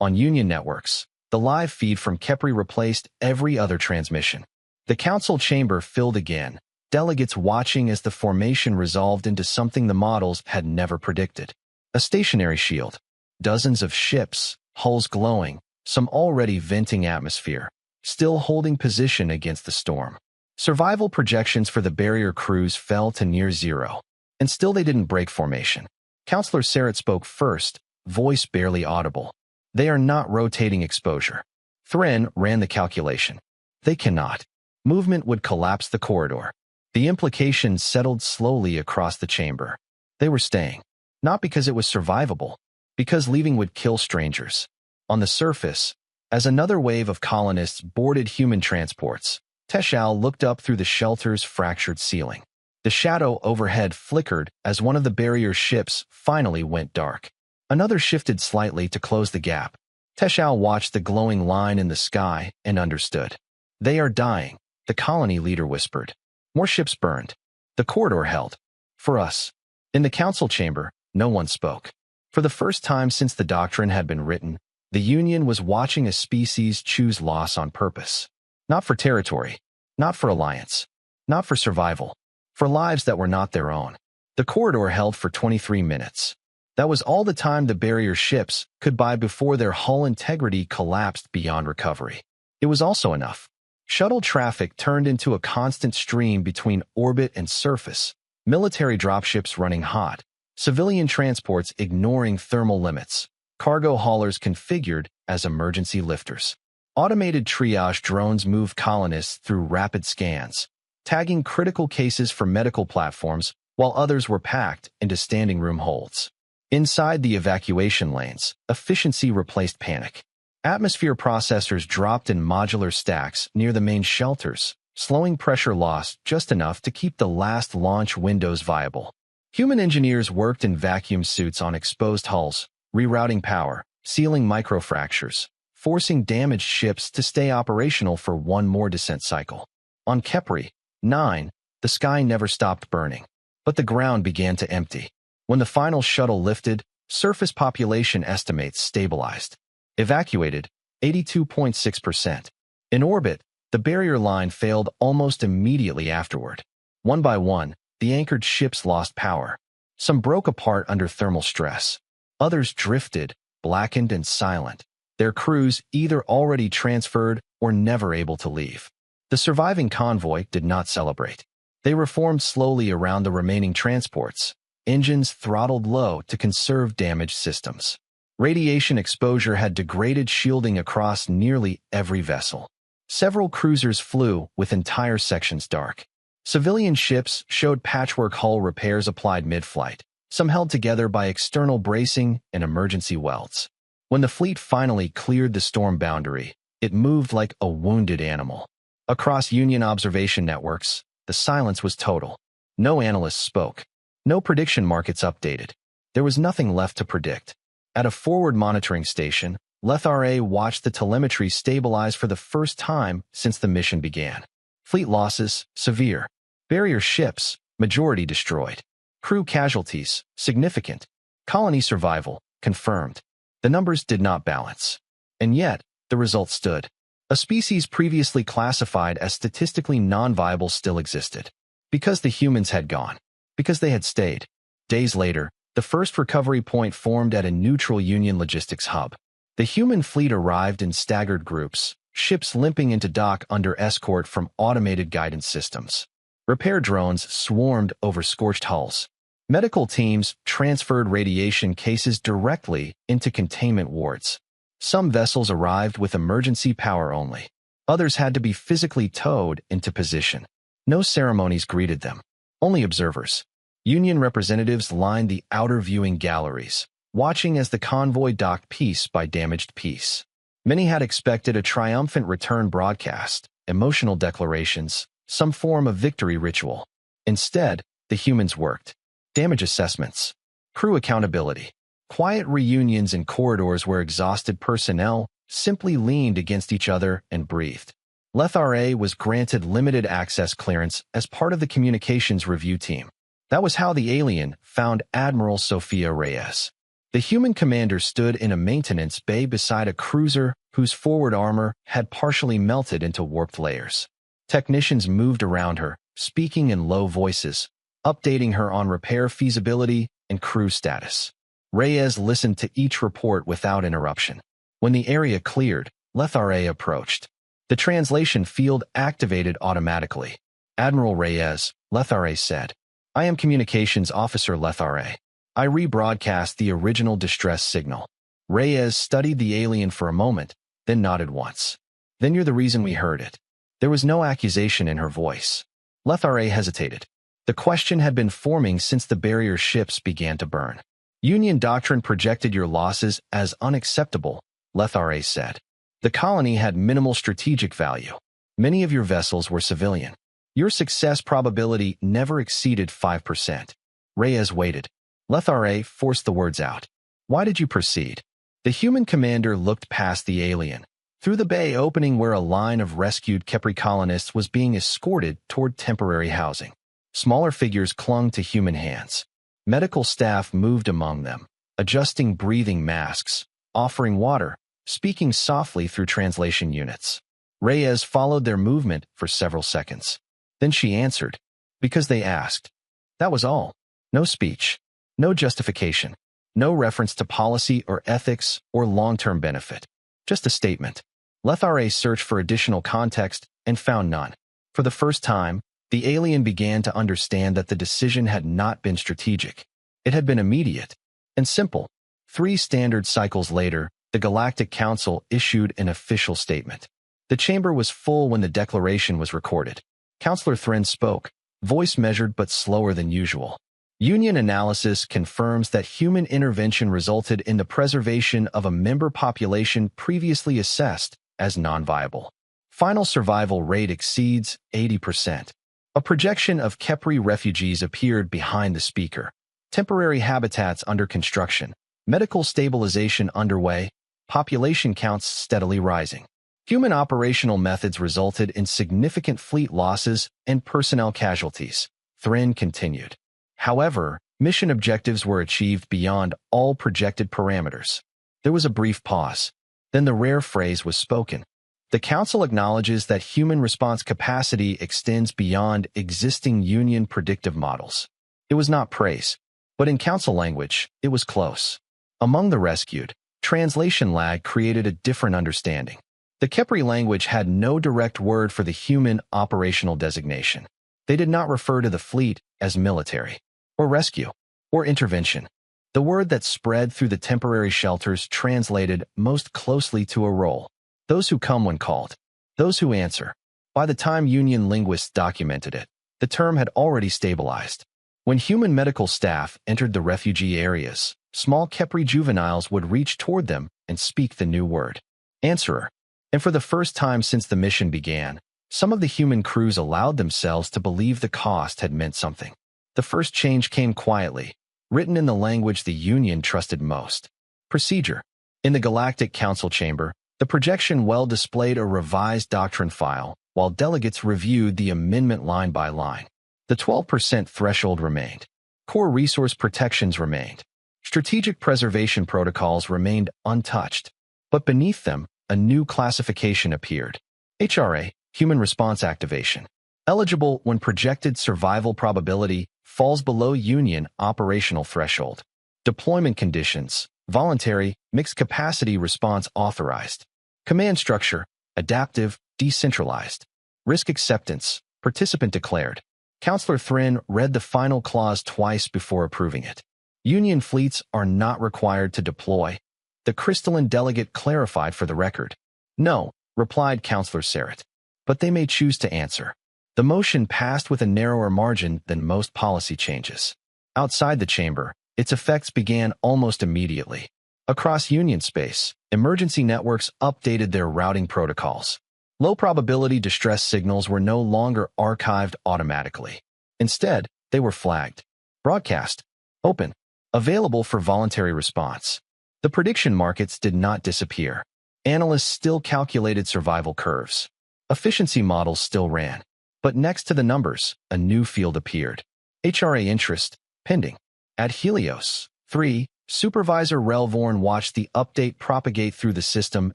On Union networks, the live feed from Kepri replaced every other transmission. The council chamber filled again, delegates watching as the formation resolved into something the models had never predicted. A stationary shield. Dozens of ships, hulls glowing, some already venting atmosphere, still holding position against the storm. Survival projections for the barrier crews fell to near zero. And still they didn't break formation. Counselor Serret spoke first, voice barely audible. "They are not rotating exposure." Thren ran the calculation. "They cannot. Movement would collapse the corridor." The implication settled slowly across the chamber. They were staying. Not because it was survivable, because leaving would kill strangers. On the surface, as another wave of colonists boarded human transports, Teshal looked up through the shelter's fractured ceiling. The shadow overhead flickered as one of the barrier ships finally went dark. Another shifted slightly to close the gap. Teshal watched the glowing line in the sky and understood. "They are dying," the colony leader whispered. More ships burned. The corridor held. For us. In the council chamber, no one spoke. For the first time since the doctrine had been written, the Union was watching a species choose loss on purpose. Not for territory, not for alliance, not for survival, for lives that were not their own. The corridor held for 23 minutes. That was all the time the barrier ships could buy before their hull integrity collapsed beyond recovery. It was also enough. Shuttle traffic turned into a constant stream between orbit and surface, military dropships running hot, civilian transports ignoring thermal limits, cargo haulers configured as emergency lifters. Automated triage drones moved colonists through rapid scans, tagging critical cases for medical platforms while others were packed into standing room holds. Inside the evacuation lanes, efficiency replaced panic. Atmosphere processors dropped in modular stacks near the main shelters, slowing pressure loss just enough to keep the last launch windows viable. Human engineers worked in vacuum suits on exposed hulls, rerouting power, sealing microfractures, forcing damaged ships to stay operational for one more descent cycle. On Kepri 9, the sky never stopped burning. But the ground began to empty. When the final shuttle lifted, surface population estimates stabilized. Evacuated, 82.6%. In orbit, the barrier line failed almost immediately afterward. One by one, the anchored ships lost power. Some broke apart under thermal stress. Others drifted, blackened and silent, their crews either already transferred or never able to leave. The surviving convoy did not celebrate. They reformed slowly around the remaining transports, engines throttled low to conserve damaged systems. Radiation exposure had degraded shielding across nearly every vessel. Several cruisers flew with entire sections dark. Civilian ships showed patchwork hull repairs applied mid-flight, some held together by external bracing and emergency welds. When the fleet finally cleared the storm boundary, it moved like a wounded animal. Across Union observation networks, the silence was total. No analysts spoke. No prediction markets updated. There was nothing left to predict. At a forward monitoring station, LethRA watched the telemetry stabilize for the first time since the mission began. Fleet losses, severe. Barrier ships, majority destroyed. Crew casualties, significant. Colony survival, confirmed. The numbers did not balance. And yet, the result stood. A species previously classified as statistically non-viable still existed. Because the humans had gone. Because they had stayed. Days later, the first recovery point formed at a neutral Union logistics hub. The human fleet arrived in staggered groups, ships limping into dock under escort from automated guidance systems. Repair drones swarmed over scorched hulls. Medical teams transferred radiation cases directly into containment wards. Some vessels arrived with emergency power only. Others had to be physically towed into position. No ceremonies greeted them. Only observers. Union representatives lined the outer viewing galleries, watching as the convoy docked piece by damaged piece. Many had expected a triumphant return broadcast, emotional declarations, some form of victory ritual. Instead, the humans worked. Damage assessments, crew accountability, quiet reunions in corridors where exhausted personnel simply leaned against each other and breathed. LethRA was granted limited access clearance as part of the communications review team. That was how the alien found Admiral Sophia Reyes. The human commander stood in a maintenance bay beside a cruiser whose forward armor had partially melted into warped layers. Technicians moved around her, speaking in low voices, updating her on repair feasibility and crew status. Reyes listened to each report without interruption. When the area cleared, LethRA approached. The translation field activated automatically. Admiral Reyes, LethRA said, "I am Communications Officer LethRA. I rebroadcast the original distress signal." Reyes studied the alien for a moment, then nodded once. "Then you're the reason we heard it." There was no accusation in her voice. LethRA hesitated. The question had been forming since the barrier ships began to burn. Union doctrine projected your losses as unacceptable, LethRA said. The colony had minimal strategic value. Many of your vessels were civilian. Your success probability never exceeded 5%. Reyes waited. LethRA forced the words out. "Why did you proceed?" The human commander looked past the alien, through the bay opening where a line of rescued Kepri colonists was being escorted toward temporary housing. Smaller figures clung to human hands. Medical staff moved among them, adjusting breathing masks, offering water, speaking softly through translation units. Reyes followed their movement for several seconds. Then she answered, "Because they asked." That was all. No speech. No justification. No reference to policy or ethics or long-term benefit. Just a statement. LethRA searched for additional context and found none. For the first time, the alien began to understand that the decision had not been strategic. It had been immediate and simple. 3 standard cycles later, the Galactic Council issued an official statement. The chamber was full when the declaration was recorded. Counselor Thren spoke, voice measured but slower than usual. Union analysis confirms that human intervention resulted in the preservation of a member population previously assessed as non-viable. Final survival rate exceeds 80%. A projection of Kepri refugees appeared behind the speaker. Temporary habitats under construction. Medical stabilization underway. Population counts steadily rising. Human operational methods resulted in significant fleet losses and personnel casualties. Thren continued. However, mission objectives were achieved beyond all projected parameters. There was a brief pause. Then the rare phrase was spoken. The Council acknowledges that human response capacity extends beyond existing Union predictive models. It was not praise, but in Council language, it was close. Among the rescued, translation lag created a different understanding. The Khepri language had no direct word for the human operational designation. They did not refer to the fleet as military, or rescue, or intervention. The word that spread through the temporary shelters translated most closely to a role. Those who come when called. Those who answer. By the time Union linguists documented it, the term had already stabilized. When human medical staff entered the refugee areas, small Khepri juveniles would reach toward them and speak the new word, answerer. And for the first time since the mission began, some of the human crews allowed themselves to believe the cost had meant something. The first change came quietly, written in the language the Union trusted most. Procedure. In the Galactic Council chamber, the projection well displayed a revised doctrine file, while delegates reviewed the amendment line by line. The 12% threshold remained. Core resource protections remained. Strategic preservation protocols remained untouched. But beneath them, a new classification appeared. HRA, Human Response Activation. Eligible when projected survival probability falls below Union operational threshold. Deployment conditions, voluntary, mixed capacity response authorized. Command structure, adaptive, decentralized. Risk acceptance, participant declared. Counselor Thrin read the final clause twice before approving it. Union fleets are not required to deploy. The crystalline delegate clarified for the record. No, replied Counselor Serret. But they may choose to answer. The motion passed with a narrower margin than most policy changes. Outside the chamber, its effects began almost immediately. Across Union space, emergency networks updated their routing protocols. Low-probability distress signals were no longer archived automatically. Instead, they were flagged. Broadcast. Open. Available for voluntary response. The prediction markets did not disappear. Analysts still calculated survival curves. Efficiency models still ran. But next to the numbers, a new field appeared. HRA interest, pending. At Helios 3, Supervisor Relvorn watched the update propagate through the system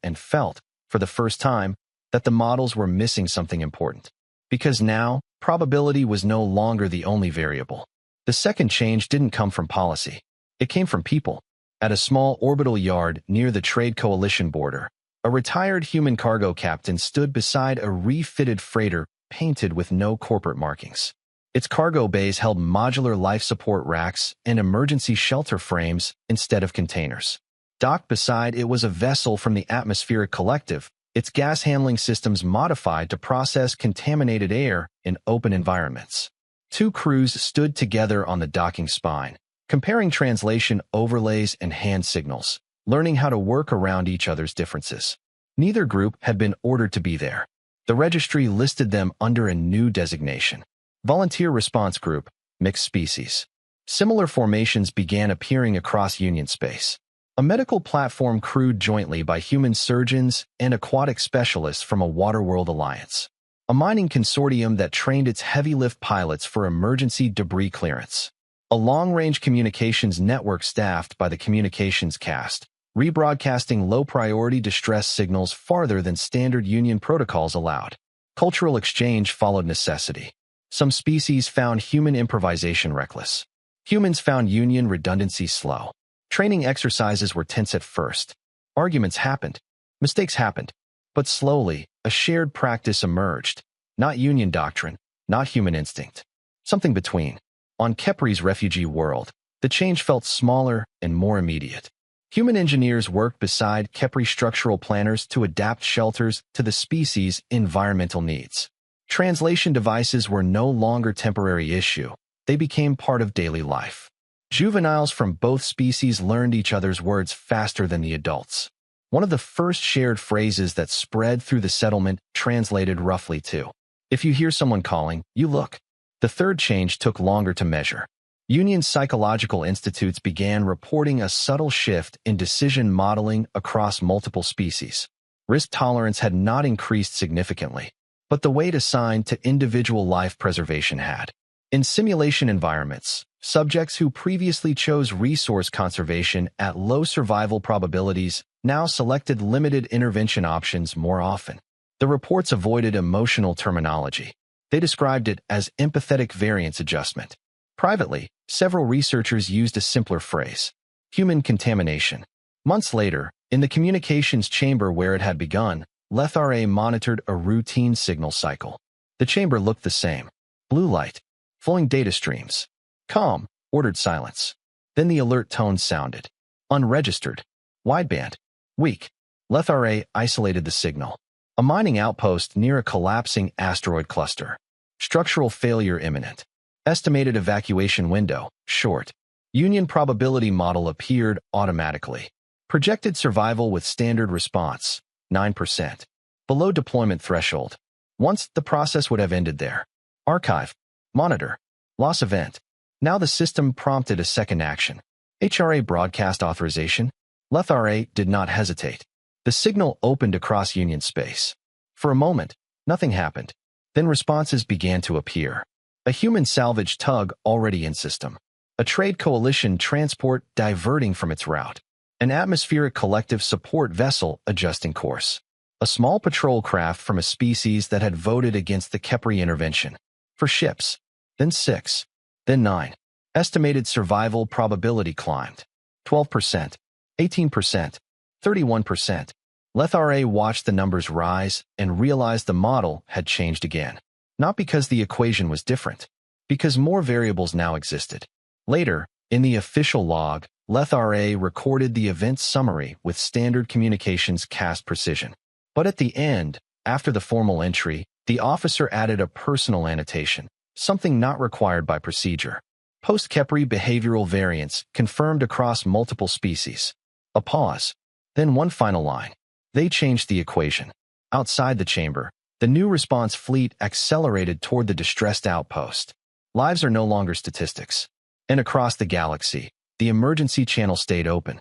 and felt, for the first time, that the models were missing something important. Because now, probability was no longer the only variable. The second change didn't come from policy. It came from people. At a small orbital yard near the Trade Coalition border, a retired human cargo captain stood beside a refitted freighter painted with no corporate markings. Its cargo bays held modular life support racks and emergency shelter frames instead of containers. Docked beside it was a vessel from the Atmospheric Collective, its gas handling systems modified to process contaminated air in open environments. Two crews stood together on the docking spine, comparing translation overlays and hand signals, learning how to work around each other's differences. Neither group had been ordered to be there. The registry listed them under a new designation. Volunteer Response Group, Mixed Species. Similar formations began appearing across Union space. A medical platform crewed jointly by human surgeons and aquatic specialists from a Waterworld alliance. A mining consortium that trained its heavy-lift pilots for emergency debris clearance. A long-range communications network staffed by the communications cast, rebroadcasting low-priority distress signals farther than standard Union protocols allowed. Cultural exchange followed necessity. Some species found human improvisation reckless. Humans found Union redundancy slow. Training exercises were tense at first. Arguments happened. Mistakes happened. But slowly, a shared practice emerged. Not Union doctrine, not human instinct. Something between. On Khepri's refugee world, the change felt smaller and more immediate. Human engineers worked beside Khepri structural planners to adapt shelters to the species' environmental needs. Translation devices were no longer temporary issue. They became part of daily life. Juveniles from both species learned each other's words faster than the adults. One of the first shared phrases that spread through the settlement translated roughly to, "If you hear someone calling, you look." The third change took longer to measure. Union psychological institutes began reporting a subtle shift in decision modeling across multiple species. Risk tolerance had not increased significantly, but the weight assigned to individual life preservation had. In simulation environments, Subjects who previously chose resource conservation at low survival probabilities now selected limited intervention options more often. The reports avoided emotional terminology. They described it as empathetic variance adjustment. Privately, several researchers used a simpler phrase: human contamination. Months later, in the communications chamber where it had begun, LethRA monitored a routine signal cycle. The chamber looked the same. Blue light, flowing data streams. Calm, ordered silence. Then the alert tone sounded. Unregistered. Wideband. Weak. LethRA isolated the signal. A mining outpost near a collapsing asteroid cluster. Structural failure imminent. Estimated evacuation window, short. Union probability model appeared automatically. Projected survival with standard response, 9%. Below deployment threshold. Once, the process would have ended there. Archive. Monitor. Loss event. Now the system prompted a second action. HRA broadcast authorization. LethRA did not hesitate. The signal opened across Union space. For a moment, nothing happened. Then responses began to appear. A human salvage tug already in system. A trade coalition transport diverting from its route. An atmospheric collective support vessel adjusting course. A small patrol craft from a species that had voted against the Kepri intervention. For ships. Then 6. Then 9. Estimated survival probability climbed. 12%. 18%. 31%. LethRA watched the numbers rise and realized the model had changed again. Not because the equation was different. Because more variables now existed. Later, in the official log, LethRA recorded the event summary with standard communications cast precision. But at the end, after the formal entry, the officer added a personal annotation, something not required by procedure. Post-Kepri behavioral variance confirmed across multiple species. A pause. Then one final line. They changed the equation. Outside the chamber, the new response fleet accelerated toward the distressed outpost. Lives are no longer statistics. And across the galaxy, the emergency channel stayed open.